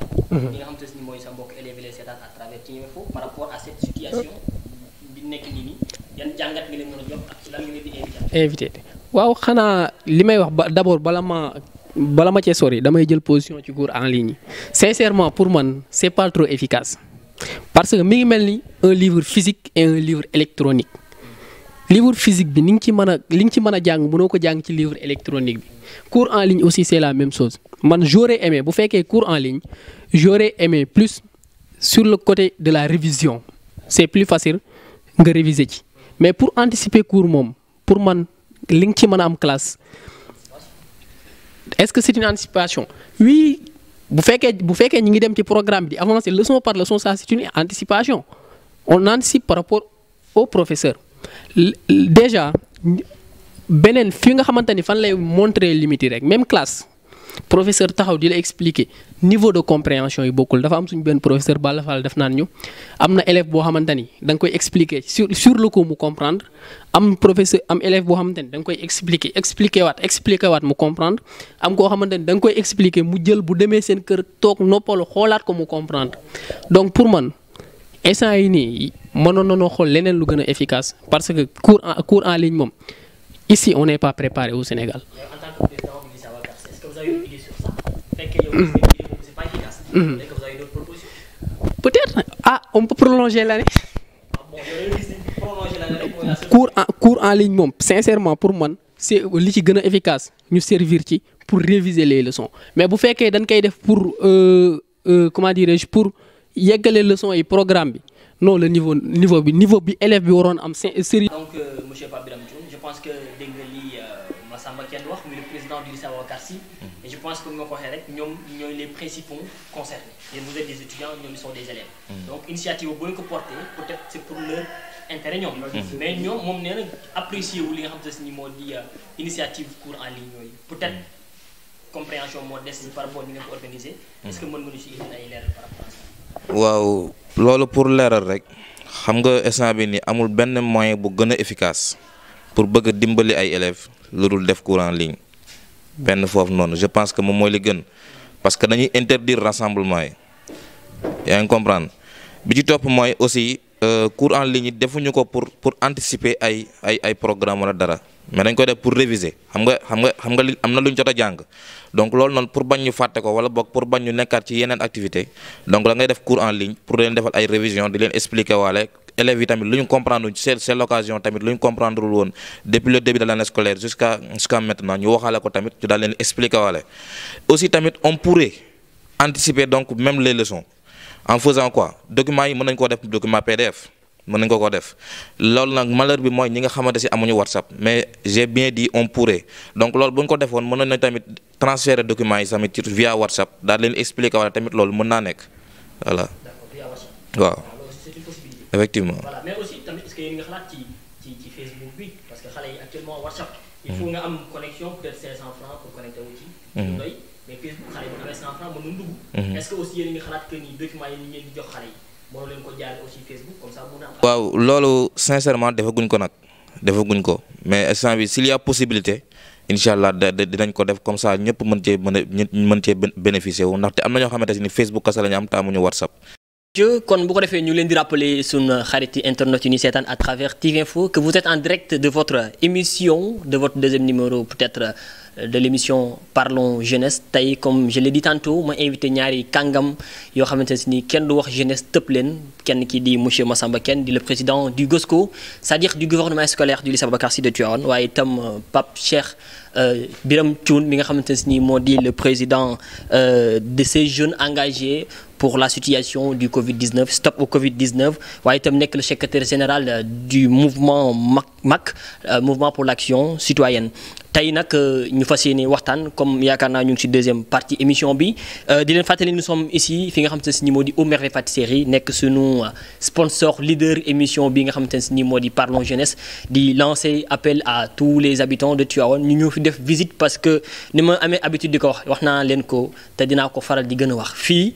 ñi nga xamante ne mooy sa mbokk élèves yi lay seetaan à travers TIVinfo par rapport à cette situation bi nekk nii yan jàngat nga leen mën a jox ak ci lan nga leen di invité waaw xanaa li may wax d'abord bala ma cee sori damay jël position ci cours en ligne sincèrement pour man c'est pas trop efficace parce que mi ngi mel ni un livre physique et un livre électronique livre physique bi li nga ci mën a jàng mënoo ko jàng ci livre électronique bi cours en ligne aussi c'est la même chose man j'aurais aimé bu fekkee cours en ligne j'aurais aimé plus sur le côté de la révision c'est plus facile nga réviser ci mais pour anticiper cours moom pour man li nga ci mën a am classe. Est-ce que c'est une anticipation? Oui, bu fekkee ñi ngi dem ci programme bi di avancer leçon par leçon, ça c'est une anticipation. On anticipe par rapport au professeur. Déjà beneen fi nga xamante ni fan lay montrer limite rek même classe professeur taxaw di la expliquer niveau de compréhension yi bokkul dafa am suñu benn professeur Balla Fall def naan ñu am na élève boo xamante ni da nga koy expliquer sur le coup mu comprendre am élève boo xamante ni da nga koy expliquer waat mu comprendre am koo xamante ni da nga koy expliquer mu jël bu demee seen kër toog noppalu xoolaat ko mu comprendre donc pour man instant yi nii mënoon nañoo xool leneen lu gën a efficace parce que cours en ligne moom ici on n'est pas préparé au Sénégal. En tant que président du lycée Ababacar Sy, est-ce que vous avez une idée sur ça? Fekkee yow gis nga idée boobu c'est pas efficace. Est-ce que vous avez d'autres propositions? Peut-être on peut prolonger l'année. Bon, yow gis nañ prolonger l'année rek mooy la seule. cours en ligne moom sincèrement pour man c'est li ci gën a efficace ñu servir ci pour réviser les leçons mais bu fekkee dañ koy def pour comment dirais-je pour yeggale leçons yi programme bi non le niveau bi élève bi waroon am sérieux. Donc monsieur Pape Birame Thioune, je pense que dégg nga lii Massamba Kenn wax muy le président du lycée Ababacar Sy et je pense que ni ma ko waxee rek ñoom ñooy les principaux concernés. Yéen vous êtes des étudiants, ñoom ils sont des élèves. Donc initiative bu ñu ko porté peut-être c'est pour leur intérêt ñoom. Mais ñoom moom nee na apprécier wu li nga xam te ni moo di initiative cours en ligne yooyu peut-être compréhension moo des par rapport ni nga ko organiser. Est-ce que mën nga ñu si indi ay leeral par rapport à ça? waaw loolu pour leeral rek xam nga instant bi ni amul benn moyen bu gën a efficace pour bëgg a dimbali ay élèves lu dul def cours en ligne benn foofu noonu je pense que moom mooy li gën parce que dañuy interdire rassemblement yi yaa ngi comprendre bi ci topp mooy aussi cours en ligne yi defuñu ko pour anticiper ay programme wala dara mais dañ koy def pour réviser xam nga li am na lu ñu jot a jàng donc loolu noonu pour bañ ñu fàtte ko wala boog pour bañ ñu nekkaat ci yeneen activité donc da ngay def cours en ligne pour leen defal ay révision di leen expliquer waale élèves yi tamit lu ñu comprendre c'est l'occasion tamit lu ñu comprendre woon depuis le début de l'année scolaire jusqu'à maintenant ñu waxaale ko tamit ñu daal leen expliquer waale aussi tamit on pourrait anticiper donc même les leçons en faisant quoi documents yi mën nañ koo def document PDF mën nañ ko def loolu nag malheur bi mooy ñi nga xamante si amuñu WhatsApp mais j'ai bien dit on pourrait donc loolu bu ñu ko defoon mën nañ tamit transférer documents yi tamit ci via WhatsApp daal leen expliquer wala tamit loolu mën naa nekk voilà. D'accord, via WhatsApp. waaw Alors c'est une possibilité. effectivement. Voilà, mais aussi tamit est-ce que yéen nga xalaat ci Facebook bi parce que xale yi actuellement WhatsApp. Il faut nga am connexion peut-être 500 francs pour connecter wu ci. doy mais Facebook xale yi bu amee 100 francs mën na dugg. Est-ce que aussi yéen nga xalaat que ni documents yi ni ngeen di jox xale yi mënoo leen ko jaarale aussi Facebook comme ça mën a am. waaw loolu sincèrement defaguñ ko mais instant bi s'il y a possibilité incha allah dinañ ko def comme ça ñëpp mën cee bénéficier wu ndaxte am na ñoo xamante ni Facebook kese la ñu am te amuñu WhatsApp. kon bu ko defee ñu leen di rappeler suñu xarit internet yu ñuy seetaan à travers TV Info que vous êtes en direct de votre émission de votre deuxième numéro peut-être de l'émission Parlons Jeunesse tey comme je l'ai dit tantôt ma invité ñaari kàngam yoo xamante ne ni kenn du wax jeunesse tëpp leen kenn ki di monsieur Massamba Kenn di le président du GOSCO c'est-à-dire du gouvernement scolaire du lycée Ababacar Sy de Tivaouane waaye itam Pape Cheikh Birame Thioune mi nga xamante ne ni moo di le président de ces jeunes engagés pour la situation du Covid-19 Stop au Covid-19 waaye itam nekk le secrétaire général du mouvement MAC mouvement pour l'action citoyenne tey nag ñu fas yéene waxtaan comme yaakaar naa ñu ngi ci deuxième partie émission bi di leen fàttali nous sommes ici fi nga xamante ne ni moo di Aux Merveilles Pâtisseries nekk sunu sponsor leader émission bi nga xamante ne ni moo di Parlons Jeunesse di lancer appel à tous les habitants de Tivaouane ñu ñëw fi def visite parce que ni ma amee habitude di ko wax naa leen ko te dinaa ko faral di gën a wax fi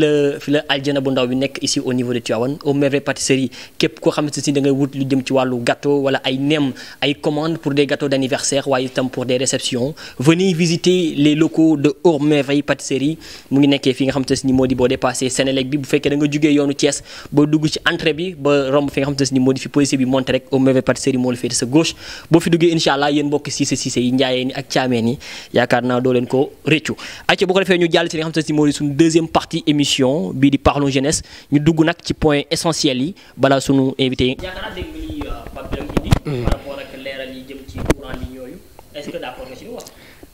la aljana bu ndaw bi nekk ici au niveau de Tivaouane Aux Merveilles Pâtisseries képp koo xamante ne da ngay wut lu jëm ci wàllu gâteau wala ay neem ay commandes pour des gâteaux d'anniversaire waaye itam pour des réceptions venez visiter les locaux de Aux Merveilles Pâtisseries mu ngi nekkee fi nga xamante ne ni moo di boo dépassé Sénélec bi bu fekkee da nga jugee yoonu Thiès boo dugg ci entrée bi ba romb fi nga xamante ne ni moo di fi policier bi monté rek Aux Merveilles Pâtisseries moo la féete sa gauche boo fi duggee incha allah yéen mbokk Cissé yi njaayee ni ak caameen yi yaakaar naa doo leen ko réccu acca bu ko defee ñu jàll ci li nga xamante ne ni moo di suñu deuxième partie émission bii di Parlons Jeunesse ñu dugg nag ci point essentiel yi balaa suñu invité yi yaakaar naa dégg nga li Pape Birame indi par rapport ak leeral yi jëm ci cours en ligne yooyu est-ce que d'accord nga ci wax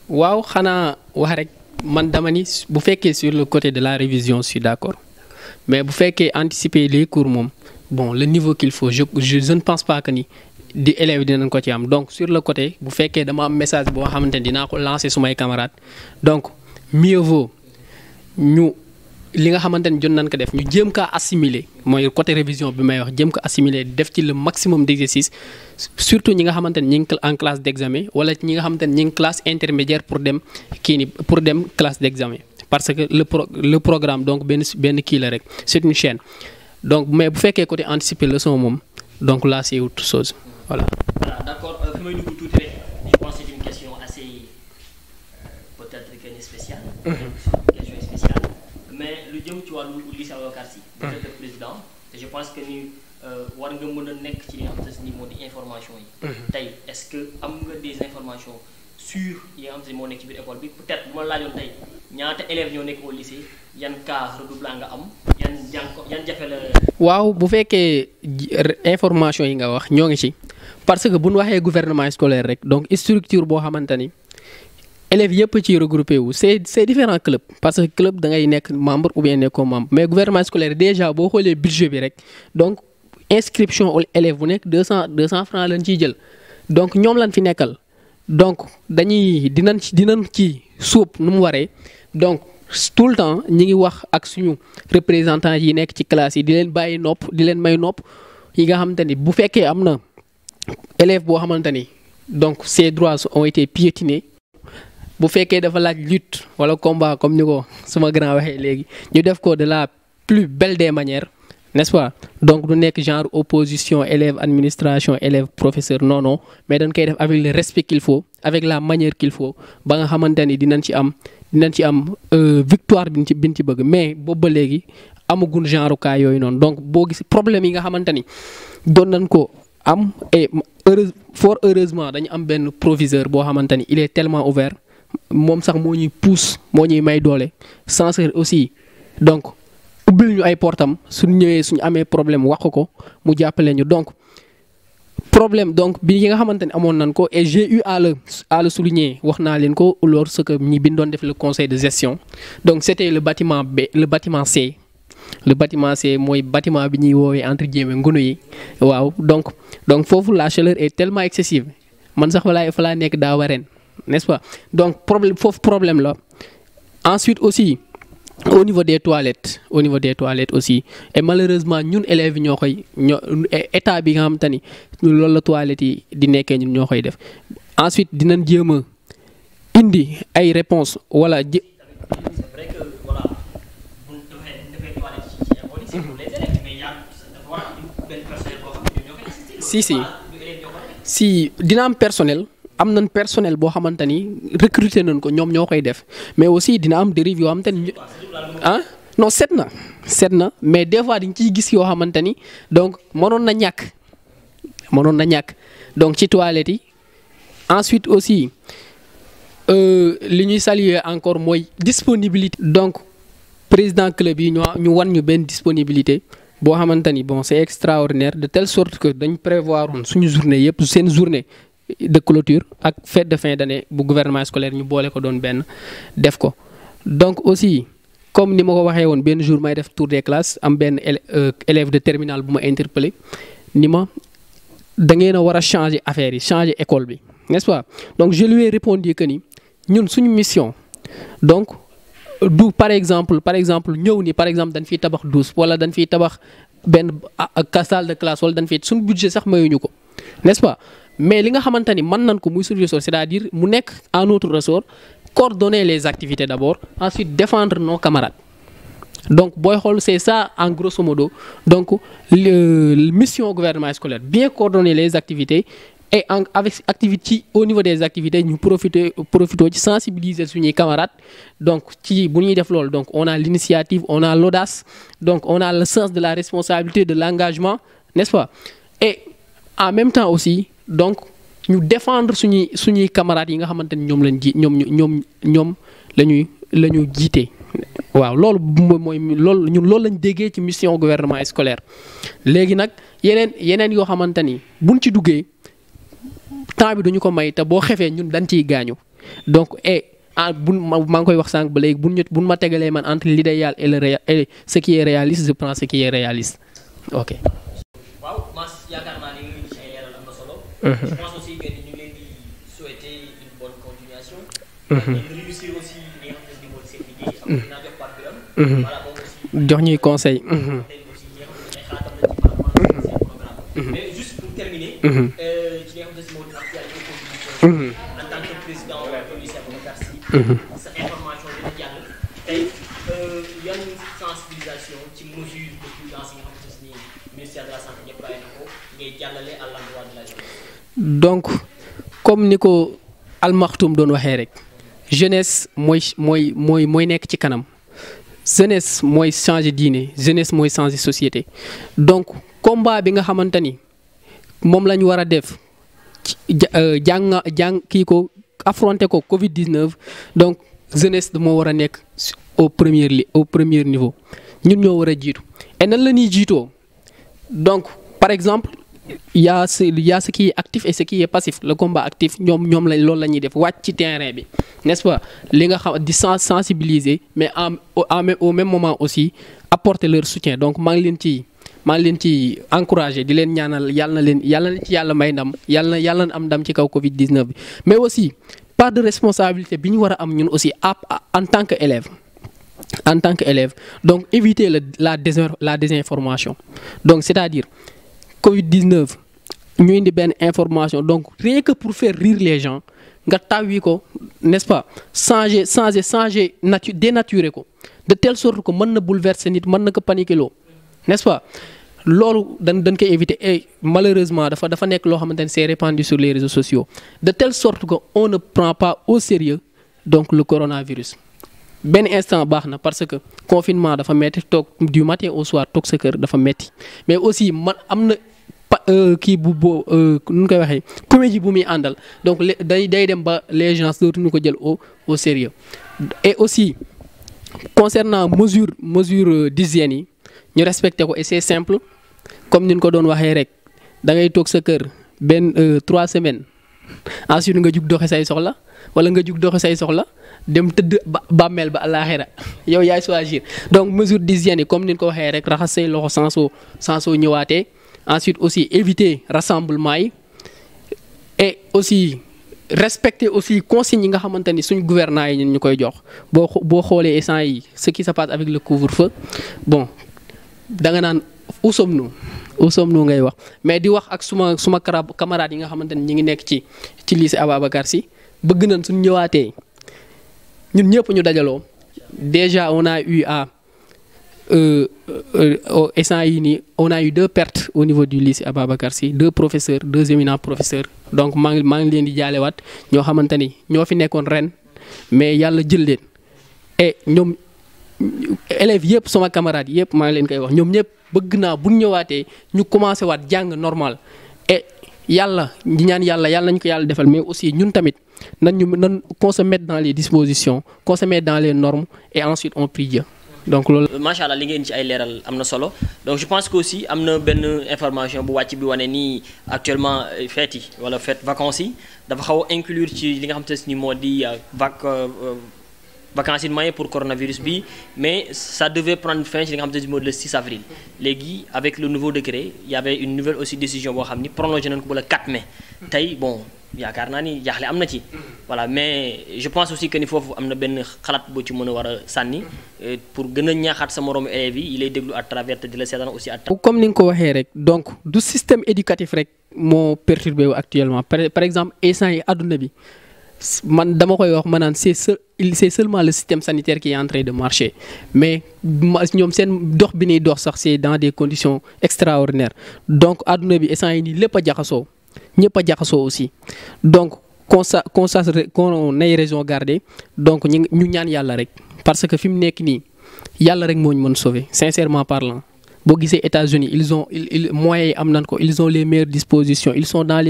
waaw xanaa wax rek man dama ni bu fekkee sur le côté de la révision je suis d'accord mais bu fekkee anticiper les cours moom bon le niveau qu'il faut je ne pense pas que ni di élèves dinañ ko ci am donc sur le côté bu fekkee dama am message boo xamante ni dinaa ko lancer sumay camarades donc mieux vaut ñu li nga xamante ni jot nañ ko def ñu jéem kaa assimiler mooy côté révision bi may wax jéem ko assimiler def ci le maximum d'exercice surtout ñi nga xamante ni ñi ngi en classe d'examen wala ñi nga xamante ni ñi ngi classe intermédiaire pour dem pour dem classe d'examen parce que le programme donc benn kii la rek c'est une chaîne donc mais bu fekkee côté anticiper leçon moom donc là c'est autre chose voilà. Voilà, d'accord. Fi may dugg tuuti rek je pense que c'est une question assez peut-être que spéciale. Question spéciale. Mais lu jëm ci wàllu lycée Ababacar Sy. Vous êtes le président et je pense que ni war nga mën a nekk ci li nga xamante ni moo di information yi. Tey est-ce que am nga des informations sur yi nga xamante ni moo nekk ci biir école bi peut-être bu ma laajoon tey ñaata élèves ñoo nekk au lycée yan cas redoublant nga am yan jafe la. waaw bu fekkee information yi nga wax ñoo ngi ci parce que bu ñu waxee gouvernement scolaire rek donc structure boo xamante ni élèves yëpp ci regroupé wu c'est différents clubs parce que club da ngay nekk membre ou bien nekkoo membre mais gouvernement scolaire déjà boo xoolee budget bi rek donc inscription élève bu nekk 200 francs lañ ciy jël donc ñoom lañ fi nekkal donc dinañ ci suub nu mu waree donc tout le temps ñi ngi wax ak suñu représentants yi nekk ci classe yi di leen bàyyi nopp di leen may nopp yi nga xamante ni bu fekkee am na élève boo xamante ni donc ses droits ont été piétinés bu fekkee dafa laaj lutte wala combat comme ni ko suma grand waxee léegi ñu def ko de la plus belle des manières n'est-ce pas donc du nekk genre opposition élève administration élève professeur non mais dañ koy def avec le respect qu'il faut avec la manière qu'il faut ba nga xamante ni dinañ ci am victoire bi ñu ci bëgg mais boobu ba léegi amagun genre cas yooyu noonu donc boo gis problème yi nga xamante ni doon nañ ko am et fort heureusement dañu am benn proviseur boo xamante ni il est tellement ouvert moom sax moo ñuy pousse moo ñuy may doole censeur aussi donc ubbil ñu ay portam suñu ñëwee suñu amee problème wax ko mu jàppale ñu donc problème donc bi nga xamante ni amoon nañ ko et j'ai eu à le souligner wax naa leen ko lorsque ñi bi doon def le conseil de gestion donc c'était le bâtiment B le bâtiment C mooy bâtiment bi ñuy woowee entre guillemets ngunu yi waaw donc foofu la chaleur est tellement excessive man sax fa laa nekk daaw ren n'est-ce pas donc problème la ensuite aussi au niveau des toilettes aussi et malheureusement ñun élèves yi état bi nga xamante ni loolu la toilettes yi di nekkee ñun ñoo koy def ensuite dinañ jéem a indi ay réponses wala c'est vrai que voilà bu defee toilette ci école yi c'est pour les élèves mais dafa war a am benn personnel boo xam ne ñoo koy assister. si dina am personnel. am nañ personnel boo xamante ni recruter nañ ko ñoom ñoo koy def mais aussi dina am dérive yoo xamante ni non set na mais des fois dañ ciy gis yoo xamante ni donc mënoon na ñàkk donc ci toilettes yi ensuite aussi li ñuy saluer encore mooy disponibilité donc président club yi ñu wan ñu benn disponibilité boo xamante ni bon c'est extraordinaire de telle sorte que dañ prévoir suñu journée yëpp seen journée de clôture ak fête de fin d'année bu gouvernement scolaire ñu boole ko doon benn def ko donc aussi comme ni ma ko waxee woon benn jour may def tour des classes am benn élève de terminale bu ma interpellé ni ma da ngeen a war a changer affaire yi changer école bi n'est-ce pas donc je lui ai répondu que ni ñun suñu mission donc du par exemple ñëw ni par exemple dañ fiy tabax douze wala dañ fiy tabax benn salle de classe wala dañ fiy suñu budget sax mayuñu ko n'est-ce pas mais li nga xamante ni mën nañ ko muy suñu ressort c'est-à-dire mu nekk à notre ressort coordonner les activités d'abord ensuite défendre nos camarades donc booy xool c'est ça en grosso modo donc mission gouvernement scolaire bien coordonner les activités et avec activité au niveau des activités ñu profiter ci sensibiliser suñuy camarades donc ci bu ñuy def loolu donc on a l'initiative on a l'audace donc on a le sens de la responsabilité de l'engagement n'est-ce pas et en même temps aussi donc ñu défendre suñuy camarades yi nga xamante ni ñoom la ñuy jiite waaw loolu mooy loolu lañ déggee ci mission gouvernement scolaire léegi nag yeneen yoo xamante ni buñ ci duggee temps bi duñu ko may te boo xefee ñun dañ ciy gaañu donc maa ngi koy wax sànq ba léegi buñ ma tegalee man entre l'idéal et ce qui est réaliste je prends ce qui est réaliste ok. waaw Mass yaakaar naa ni nga ci ay leeral am na solo. je pense aussi que ñu ngi leen di souhaiter une bonne continuation. et réussir aussi li nga xam ne di mooy seen liggéey. am naa jox part bi am. voilà jox ñuy conseil. Mais juste pour terminer, ci li nga xam ne moo di actualité opposition. En tant que président du lycée Aboubacar Sy, sa information dina jàll tey yan sensibilisation ci mesure de prudence yi nga xam ne ministère de la santé déployé na ko ngay jàllale à l'endroit de la jeunesse. Donc comme ni ko Al Maktoum doon waxee rek jeunesse mooy nekk ci kanam jeunesse mooy changer diine jeunesse mooy changer société donc combat bi nga xamante ni moom la ñu war a def jàng kii ko affronter ko Covid 19 donc jeunesse moo war a nekk au premier niveau ñun ñoo war a jiitu et nan la ñuy jiitoo donc par exemple. Il y a ce qui est actif et ce qui est passif le combat actif ñoom la loolu la ñuy def wàcc ci terrain bi n'est-ce pas li nga xam di sensibiliser mais au même moment aussi apporter leur soutien donc maa ngi leen ci encourager di leen ñaanal yàlla na ci yàlla may ndam yàlla na am ndam ci kaw Covid 19 bi mais aussi part de responsabilité bi ñu war a am ñun aussi en tant que élève donc éviter la désinformation donc c'est-à-dire Covid-19 ñu indi benn information donc rien que pour faire rire les gens nga tawwi ko n'est-ce pas changer dénaturer ko de telle sorte que mën na bouleverser nit mën na ko paniquer loo n'est-ce pas loolu dañ koy éviter et malheureusement dafa nekk loo xamante ne c'est répandu sur les réseaux sociaux de telle sorte que on ne prend pas au sérieux donc le coronavirus. benn instant baax na parce que confinement dafa metti toog du matin au soir toog sa kër dafa metti mais aussi man am na kii bu boo nu ñu koy waxee comédie bu muy àndal donc day dem ba les gens dootuñu ko jël au sérieux et aussi concernant mesure d'hygiène yi ñu respecté ko et c'est simple comme ni ñu ko doon waxee rek da ngay toog sa kër benn 3 semaines ensuite nga jug doxe say soxla wala nga jug doxe say soxla dem tëdd bàmmeel ba àllaaxira yow yaay choisir donc mesure d'hygiène yi comme ni ñu ko waxee rek raxas say loxo sans soo ñëwaatee ensuite aussi éviter rassemblement yi et aussi respecter aussi consignes yi nga xamante ni suñ gouvernants yi ñu koy jox boo xoolee instant yi ce qui se passe avec le couvre-feu bon da nga naan où sommes-nous ngay wax mais di wax ak suma camarades yi nga xamante ni ñi ngi nekk ci lycée Ababacar Sy bëgg nañ suñ ñëwaatee ñun ñëpp ñu dajaloo déjà on a eu instant yii nii on a eu 2 pertes au niveau du lycée Ababacar Sy 2 professeurs 2 éminents professeurs donc maa ngi leen di jaalewaat ñoo xamante ni ñoo fi nekkoon ren mais yàlla jël leen et ñoom élèves yëpp sama camarades yëpp maa ngi leen koy wax ñoom ñëpp bëgg naa bu ñëwaatee ñu commencé waat jàng normal et yàlla di ñaan yàlla nañu ko yàlla defal mais aussi ñun tamit nan qu'on se mette dans les dispositions qu'on se mette dans les normes et ensuite on prie Dieu. donc loolu. macha allah li ngeen ci ay leeral am na solo donc je pense que aussi am na benn information bu wàcc bi wane nii actuellement fête yi wala fête vacances yi dafa xaw a inclure ci li nga xam te ni moo di vacances yi moyen pour coronavirus bi mais ça devait prendre fin ci li nga xam te ni moo di le 6 avril léegi avec le nouveau décret il y avait une nouvelle aussi décision boo xam ni prolongé nañ ko ba le 4 mai tey bon. yaakaar naa ni jaaxle am na ci voilà mais je pense aussi que ni foofu am na benn xalaat boo ci mën a war a sànni pour gën a ñaaxaat sa moroomu élèves yi lay déglu à travers te di la seetaan aussi à travers. comme ni nga ko waxee rek donc du système éducatif rek moo perturbé wu actuellement par exemple instant yi àdduna bi man dama koy wax ma naan c'est seulement le système sanitaire qui est en train de marcher mais ñoom seen dox bi ñuy dox sax c'est dans des conditions extraordinaires donc àdduna bi instant yi nii lépp a jaxasoo. ñëpp a jaxasoo aussi donc qu'on ait raison garder donc ñu ñaan yàlla rek parce que fi mu nekk nii yàlla rek moo ñu mën sauver sincèrement parlant boo gisee États-Unis ils moyens yi am nañ ko ils ont les meilleures dispositions ils sont dans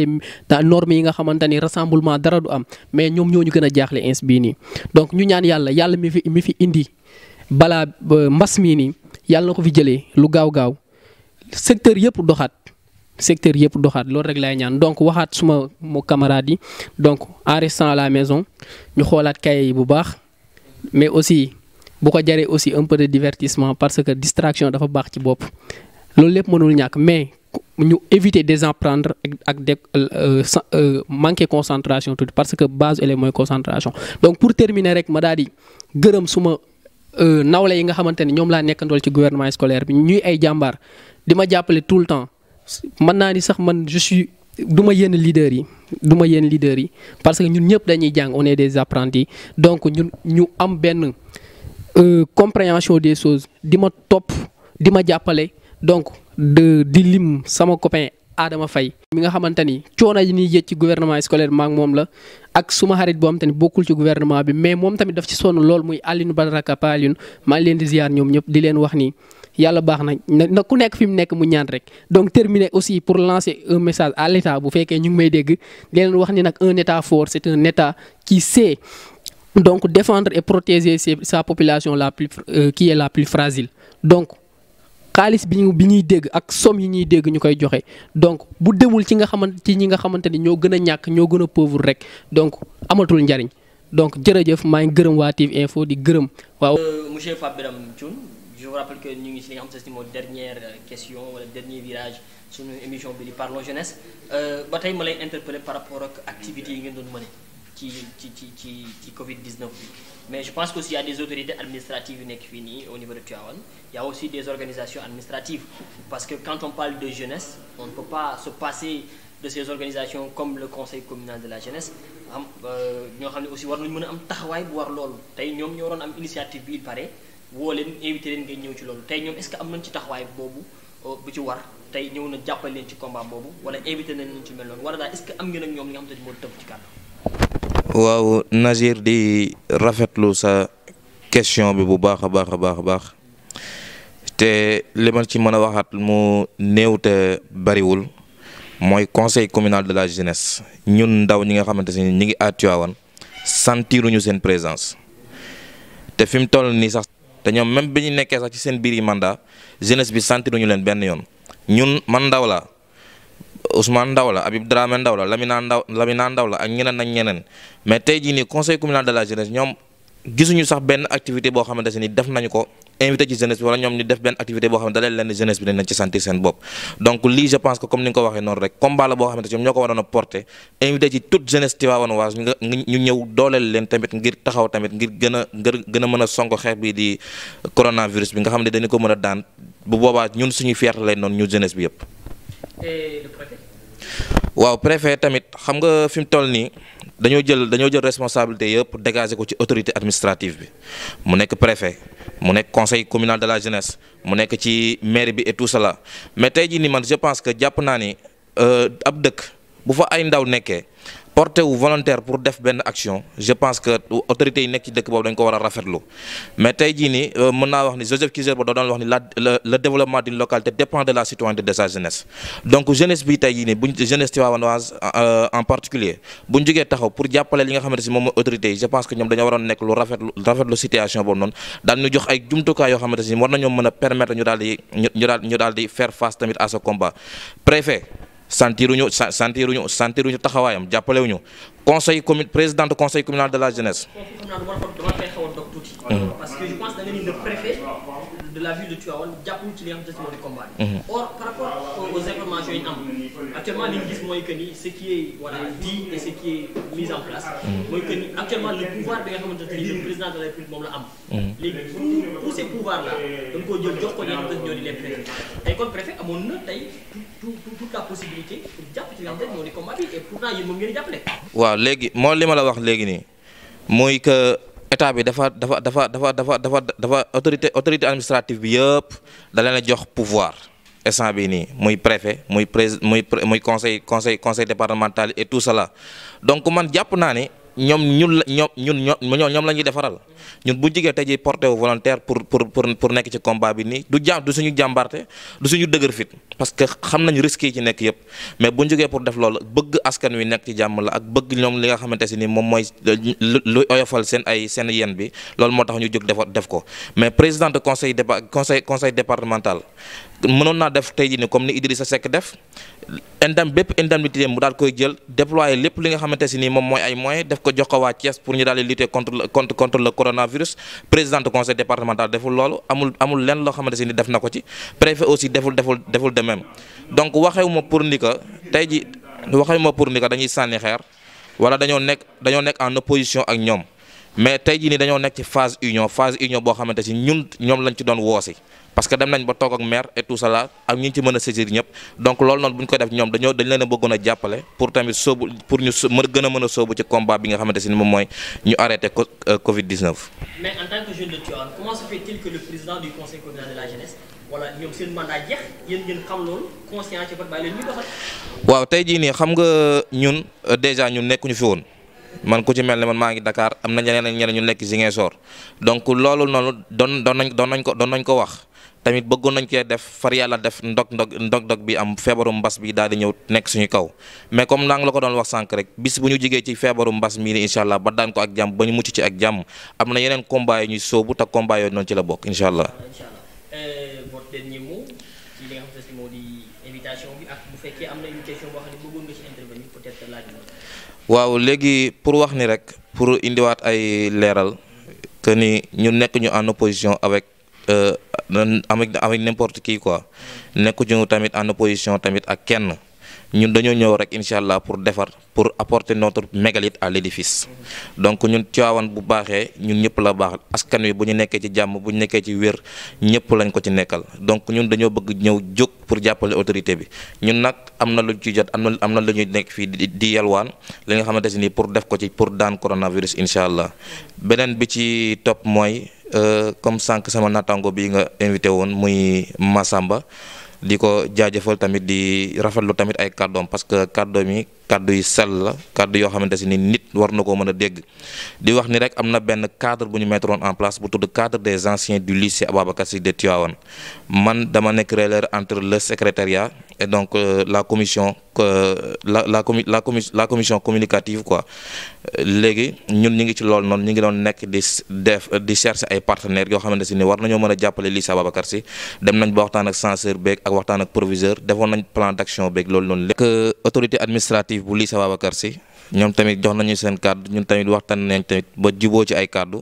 normes yi nga xamante ni rassemblement dara du am mais ñoom ñoo ñu gën a jaaxle ins bii nii donc ñu ñaan yàlla mi fi indi balaa mbas mii nii yàlla na ko fi jëlee lu gaaw secteur yëpp doxaat loolu rek laay ñaan donc waxaat suma camarades yi donc en restant à la maison ñu xoolaat cahier yi bu baax mais aussi bu ko jaree aussi un peu de divertissement parce que distraction dafa baax ci bopp loolu lépp mënul ñàkk mais ñu éviter désapprendre ak manquer concentration tout parce que base élève mooy concentration donc pour terminer rek ma daal di gërëm suma nawle yi nga xamante ni ñoom laa nekkandool ci gouvernement scolaire bi ñuy ay jàmbaar di ma jàppale tout le temps mën naa ni sax man je suis du ma yenn leaders yi parce que ñun ñëpp dañuy jàng on est des apprentis donc ñu am benn compréhension des choses di ma topp di ma jàppale donc di lim sama copain Adama Faye mi nga xamante ni coono yi ñuy yëg ci gouvernement scolaire maak moom la ak suma xarit boo xam te ni bokkul ci gouvernement bi mais moom tamit daf ci sonn lool muy Alioune Badara Kapa Alioune maa ngi leen di ziar ñoom ñëpp di leen wax ni yàlla baax na ku nekk fi mu nekk mu ñaan rek. donc terminer aussi pour lancer un message à l'État bu fekkee ñu ngi may dégg di leen wax ni nag un État fort c'est un État qui sait donc défendre et protéger sa population qui est la plus fragile donc. xaalis bi ñuy dégg ak somme yi ñuy dégg ñu koy joxe donc bu demul ci ñi nga xamante ni ñoo gën a ñàkk ñoo gën a pauvre rek donc amatul njariñ donc jërëjëf maa ngi gërëm waa TIV Info di gërëm waaw. monsieur Pape Birame Thioune je vous rappelle que ñu ngi si li nga xam ne mooy dernière question wala dernier virage suñu émission bi di Parlons Jeunesse ba tey ma lay interpeller par rapport ak activités yi ngeen doon mëne ci Covid-19 bi. Mais je pense qu'aussi il y a des autorités administratives au niveau de Tivaouane. Il y a aussi des organisations administratives. Parce que quand on parle de jeunesse, on ne peut pas se passer de ces organisations comme le Conseil communal de la jeunesse. Nous avons aussi un taxawaay bu war loolu tey ñoom ñoo waroon am initiative bi il paraît woo leen invité leen ngay ñëw ci loolu tey ñoom est-ce que am nañ ci taxawaay boobu bu ci war tey ñëw na jàppale leen ci combat boobu wala invité nañ leen ci mel noonu wala daal est-ce que am ngeen ak ñoom li nga xam te ni moo tëb ci kàddu. waaw Nazir di rafetlu sa question bi bu baax a baax te li ma ci mën a waxaat mu néew te bariwul mooy conseil communal de la jeunesse ñun ndaw ñi nga xamante ne ñi ngi à Tivaouane sentiruñu seen présence te fi mu toll nii sax te ñoom même bi ñu nekkee sax ci seen biir yi mandat jeunesse bi sentiruñu leen benn yoon ñun man ndaw la Ousmane Ndaw la Habib Dramé Ndaw la Lamina Ndaw la ak ñeneen mais tey jii nii conseil communal de la jeunesse ñoom gisuñu sax benn activité boo xamante ni def nañu ko invité ci jeunesse bi wala ñoom ñu def benn activité boo xamante dalee leen jeunesse bi dañ ci sentir seen bopp. donc lii je pense que comme ni nga ko waxee noonu rek combat la boo xamante ñoom ñoo ko waroon a porter invité ci toute jeunesse tivaouanoise ñu ñëw dooleel leen tamit ngir taxaw tamit ngir gën a mën a sonko xeex bi di coronavirus bi nga xam ne dañu ko mën a daan bu boobaa ñun suñuy fierté lay noonu ñu jeunesse bi yëpp. Et le préfet? waaw préfet tamit xam nga fi mu toll nii dañoo jël responsabilité yëpp dégager ko ci autorité administrative bi mu nekk préfet mu nekk conseil communal de la jeunesse mu nekk ci mairie bi et tout cela mais tey jii nii man je pense que jàpp naa ni ab dëkk bu fa ay ndaw nekkee porté wu volontaire pour def benn action je pense que autorités yi nekk ci dëkk boobu dañ ko war a rafetlu mais tey jii nii mën naa wax ni Joseph Kizerbo doon wax ni le développement d'une localité dépend de la citoyenneté de sa jeunesse donc jeunesse bi tey jii nii buñ jeunesse tivaouanoise en particulier buñ jógee taxaw pour jàppale li nga xamante si moom mooy autorités yi je pense que ñoom dañoo waroon nekk lu rafetlu situation boobu noonu daal ñu jox ay jumtukaay yoo xamante si war nañoo mën a permettre ñu daal di faire face tamit à ce combat. Préfet sentiruñu taxawaayam jàppalewuñu présidente conseil communal de la jeunesse. Parce que je pense que le préfet de la ville de Tivaouane jàppul ci li nga xam ne mooy combat. Or par rapport aux informations yi am actuellement li ñu gis mooy que ni ce qui est dit et ce qui est mis en place. mooy que ni actuellement le pouvoir bi nga xamante ne le président de la République moom la am. léegi tous ces pouvoirs là dañ koo jël jox ko ñi nga xamante ne ñoo di les préfets tey kon préfet amoon na tey toute la possibilité pour jàpp ci li nga xamante ne moo di combat bi et pourtant yéen moom ngeen di jàppale. waaw léegi moo li ma la wax léegi nii mooy que. état bi dafa autorité administrative bi yëpp da leen a jox pouvoir instant bi nii muy préfet muy conseil départemental et tout cela donc man jàpp naa ne ñoom la ñuy defaral ñun bu jigee tey ji porté wu volontaire pour nekk ci combat bi nii du suñu jàmbarte du suñu dëgër fit parce que xam nañu risques yi ci nekk yëpp mais bu ñu jógee pour def loolu bëgg askan wi nekk ci jàmm la ak bëgg ñoom li nga xamante si ni moom mooy lu oyofal seen yen bi loolu moo tax ñu jóg def ko mais président de conseil départemental mënoon naa def tey jii ni comme ni Idrissa Seck def bépp indemnité mu daal koy jël déployer lépp li nga xamante si ni moom mooy ay moyens def ko jox ko waa Thiès pour ñu daal di lutter contre le coronavirus président du conseil départemental deful loolu amul lenn loo xamante si ni def na ko ci préfet aussi deful de même donc waxewuma pour ni que dañuy sànni xeer wala dañoo nekk en opposition ak ñoom mais tey jii nii dañoo nekk ci phase union boo xamante si ñun ñoom lañ ci doon woosi parce que dem nañ ba toog ak maire et tout ça là ak ñi ci mën a saisir ñëpp donc loolu noonu bu ñu koy def ñoom dañ leen a bëggoon a jàppale pour tamit sóobu pour ñu gën a mën a sóobu ci combat bi nga xamante si ni moom mooy ñu arrêté Covid 19. mais en tant que jeune de Tivaouane comment se fait-il que le président du conseil communal de la jeunesse wala ñoom seen mandat jeex yéen ngeen xam loolu conscient ci bàyyi leen ñu doxal. waaw tey jii nii xam nga ñun déjà ñun nekkuñu fi woon. man ku ci mel ne man maa ngi Dakar am na ñeneen ñu nekk Ziguinchor donc loolu noonu doon nañ ko wax tamit bëggoon nañ cee def far yàlla def ndog bi am feebaru mbas bi daal di ñëw nekk suñu kaw mais comme naa ngi la ko doon wax sànq rek bis bu ñu jigee ci feebaru mbas mii ni incha allah ba daan ko ak jàmm ba ñu mucc ci ak jàmm am na yeneen combat yi ñuy sóobu te combat yooyu noonu ci la bokk incha allah. votre dernier mot ci li nga xam ne moo di invitation bi ak bu fekkee am na une question boo xam ne bëggoon nga ci intervenir peut-être laaj na. waaw léegi pour wax ni rek pour indiwaat ay leeral que ni ñu nekk ñu en opposition avec n'importe qui quoi nekkuñu tamit en opposition tamit ak kenn ñun dañoo ñëw rek incha allah pour defar pour apporter notre mégalithe à l'édifice donc ñun Tivaouane bu baaxee ñun ñëpp la baax askan wi bu ñu nekkee ci jàmm bu ñu nekkee ci wér ñëpp lañ ko ci nekkal donc ñun dañoo bëgg ñëw jóg pour jàppale autorité bi ñun nag am na luñ ci jot am na lu ñuy nekk fii di yalwaan li nga xamante ni pour def ko ci pour daan coronavirus incha allah beneen bi ci topp mooy comme sànq sama naataango bi nga invité woon muy Massamba di ko jaajëfal tamit di rafetlu tamit ay kàddoom parce que kàddoom yi kàddu yu sell la kàddu yoo xamante ni nit war na koo mën a dégg di wax ni rek am na benn cadre bu ñu mettre en place bu tudd cadre des anciens du lycée Ababacar Sy de Tivaouane man dama nekk relais entre le secrétariat et donc la commission la commission communicative quoi léegi ñun ñu ngi ci loolu noonu ñu ngi doon nekk di chercher ay partenaires yoo xamante ni war nañoo mën a jàppale lycée Ababacar Sy dem nañ ba waxtaan ak censeur beeg ak waxtaan ak proviseur defoon nañ plan d'action beeg loolu noonu lépp autorité administrative bu lycée Ababacar Sy ñoom tamit jox nañu seen kàddu ñun tamit waxtaan nañ tamit ba juboo ci ay kàddu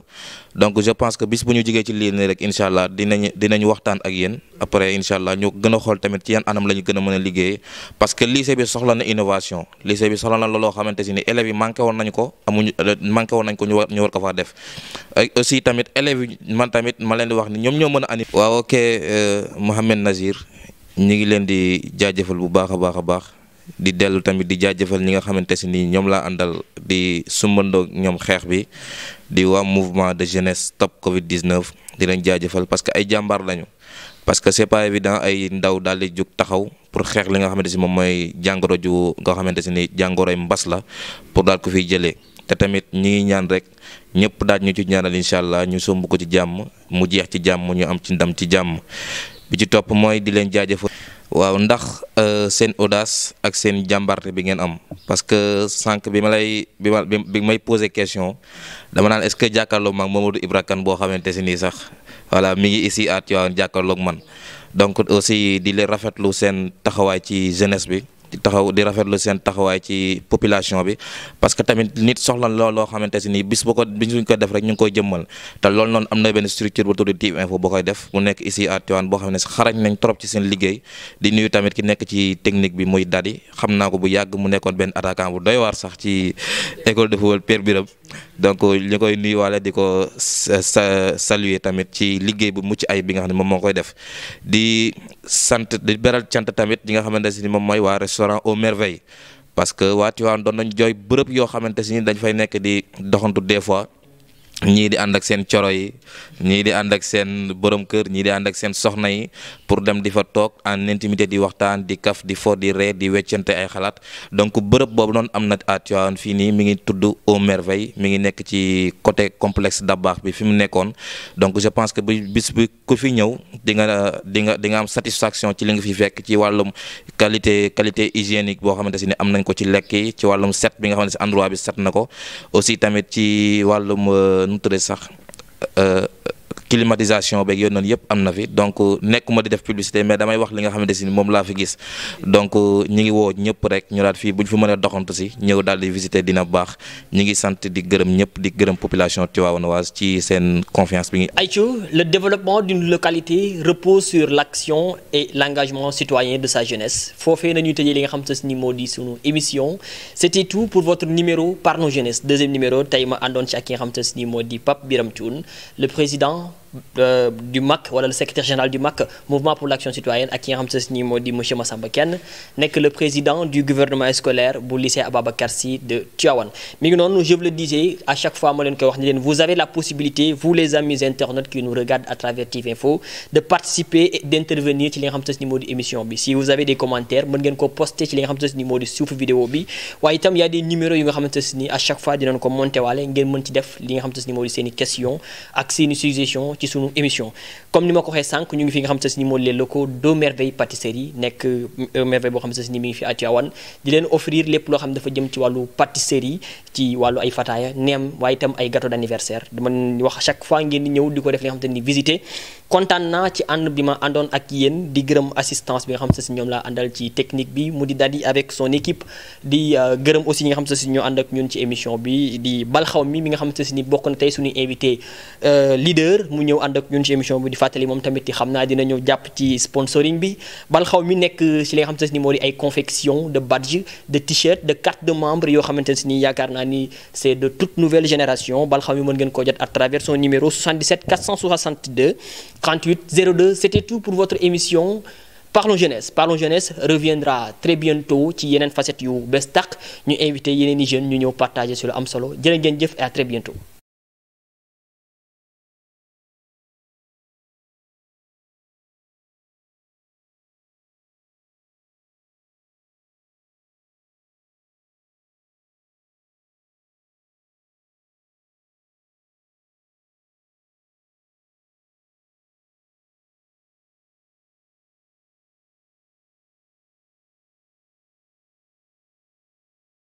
donc je pense que bis bu ñu jigee ci lii nii rek incha allah dinañu waxtaan ak yéen après incha allah ñu gën a xool tamit ci yan anam la ñu gën a mën a liggéeyee parce que lycée bi soxla na innovation lycée bi soxla na loo xamante si ni élèves yi manqué woon nañ ko ñu war ko faa def aussi tamit élèves yi man tamit ma leen di wax ni ñoom ñoo mën a ani waaw ok Mouhamed Nazir ñu ngi leen di jaajëfal bu baax a baax a baax di dellu tamit di jaajëfal ñi nga xamante si ni ñoom laa àndal di sumbandoo ñoom xeex bi di waa mouvement de jeunesse Stop Covid 19 di leen jaajëfal parce que ay jàmbaar lañu parce que c'est pas évident ay ndaw daal di jug taxaw pour xeex li nga xamante si moom mooy jàngoro ju nga xamante si ni jàngoroy mbas la pour daal ko fiy jëlee te tamit ñi ngi ñaan rek ñëpp daal ñu ci ñaanal incha allah ñu somb ko ci jàmm mu jeex ci jàmm ñu am ci ndam ci jàmm bi ci topp mooy di leen jaajëfal. waaw ndax seen audace ak seen jàmbarte bi ngeen am parce que sànq bi may posé question dama naan est-ce que jàkkaarloog maag Mamadou Ibra Kane boo xamante si nii sax voilà mi ngi ici à Tivaouane jàkkaarloog man donc aussi di leen rafetlu seen taxawaay ci jeunesse bi di rafetlu seen taxawaay ci population bi parce que tamit nit soxla loo xamante si nii bis suñ ko def rek ñu ngi koy jëmmal te loolu noonu am na benn structure bu tudd TIV Info boo koy def mu nekk ici à Tivaouane boo xam ne xarañ nañ trop ci seen liggéey di nuyu tamit ki nekk ci technique bi muy Dadi xam naa ko bu yàgg mu nekkoon benn attaquant bu doy waar sax ci école de football Père Biram donc ñu koy nuyuwaale di ko saluer tamit ci liggéey bu mucc ay bi nga xam ne moom moo koy def di beral cant tamit ñi nga xamante si ni moom mooy waa restaurant Aux Merveilles parce que waa Tivaouane doon nañ jooy bërëb yoo xamante si ni dañ fay nekk di doxantu des fois ñii di ànd ak seen coro yi ñii di ànd ak seen borom kër ñii di ànd ak seen soxna yi pour dem di fa toog en intimité di waxtaan di kaf di fo di ree di weccante ay xalaat donc bërëb boobu noonu am na à Tivaouane fii nii mi ngi tudd Aux Merveilles mi ngi nekk ci côté complexe Dabakh bi fi mu nekkoon donc je pense que bis bi ku fi ñëw di nga am satisfaction ci li nga fi fekk ci wàllum qualité hygiénique boo xamante si ne am nañ ko ci lekk yi ci wàllum set bi nga xamante si endroit bi set na ko aussi tamit ci wàllum nu mu tuddee sax climatisation beeg yoon noonu yëpp am na fi donc nekkuma di def publicité mais damay wax li nga xamante ni moom laa fi gis donc ñi ngi woo ñëpp rek ñu daal fii bu ñu fi mënee doxantu si ñëw daal di visiter dina baax ñi ngi sant di gërëm ñëpp di gërëm population tivaouanoise ci seen confiance bi. Aïcho, le développement d'une localité repose sur l'action et l'engagement citoyen de sa jeunesse. Foofee nañuy tëjee li nga xam te ni moo di sunu émission. C'était tout pour votre numéro Parlons Jeunesse deuxième numéro tey ma àndoon ci ak ki nga xam te ni moo di Pape Biram Thioune le président du MAC wala le secrétaire général du MAC mouvement pour l'action citoyenne ak ki nga xam te ni moo di monsieur Massamba Kane nekk le président du gouvernement scolaire bu lycée Ababacar Sy de Tivaouane. Mi ngi noonu je vous le disais à chaque fois ma leen koy wax ni leen vous avez la possibilité vous les amis internautes qui nous regardent à travers TV Info de participer et d'intervenir ci li nga xam te ni moo di émission bi. Si vous avez des commentaires mën ngeen ko poster ci li nga xam te ni moo di suuf vidéo bi waaye itam y a des numéros yu nga xamante ni à chaque fois dinañ ko monter waale ngeen mën ci def li nga xam te ni moo di seen i question ak seen i suggestion ci sunu émission. Comme ni ma ko waxee sànq ñu ngi fi nga xam te ni moo di les locaux de Merveille Pâtisserie nekk Merveille boo xam te ni mi ngi fi à Tivaouane di leen offrir lépp loo xam dafa jëm ci wàllu pâtisserie ci wàllu ay fataaya neem waaye itam ay gâteau d'anniversaire dama wax à chaque fois ngeen di ñëw di ko def li nga xam te ni visiter kontaan naa ci ànd bi ma àndoon ak yéen di gërëm assistance bi nga xam te ni ñoom laa àndal ci technique bi mu di Dadi avec son équipe di gërëm aussi ñi nga xam te ni ñoo ànd ak ñun ci émission bi di Balxaw mi nga xam te ni bokk na tey suñu invité leader mu ñëw ànd ak ñun ci émission bi di fàttali moom tamit xam naa dina ñëw jàpp ci sponsoring bi Balxaw mi nekk ci li nga xam te ni moo di ay confection de badge de t-shirt de carte de membre yoo xamante ni yaakaar naa ni c'est de toute nouvelle génération Balxaw mi mën ngeen ko jot à travers son numéro 77 462 38 02. C'était tout pour votre émission Parlons Jeunesse. Parlons Jeunesse reviendra très bientôt ci yeneen facette yu bees tàq ñu invité yeneen i jeunes ñu ñëw partager sur lu am solo jërë ngeen jëf et à très bientôt.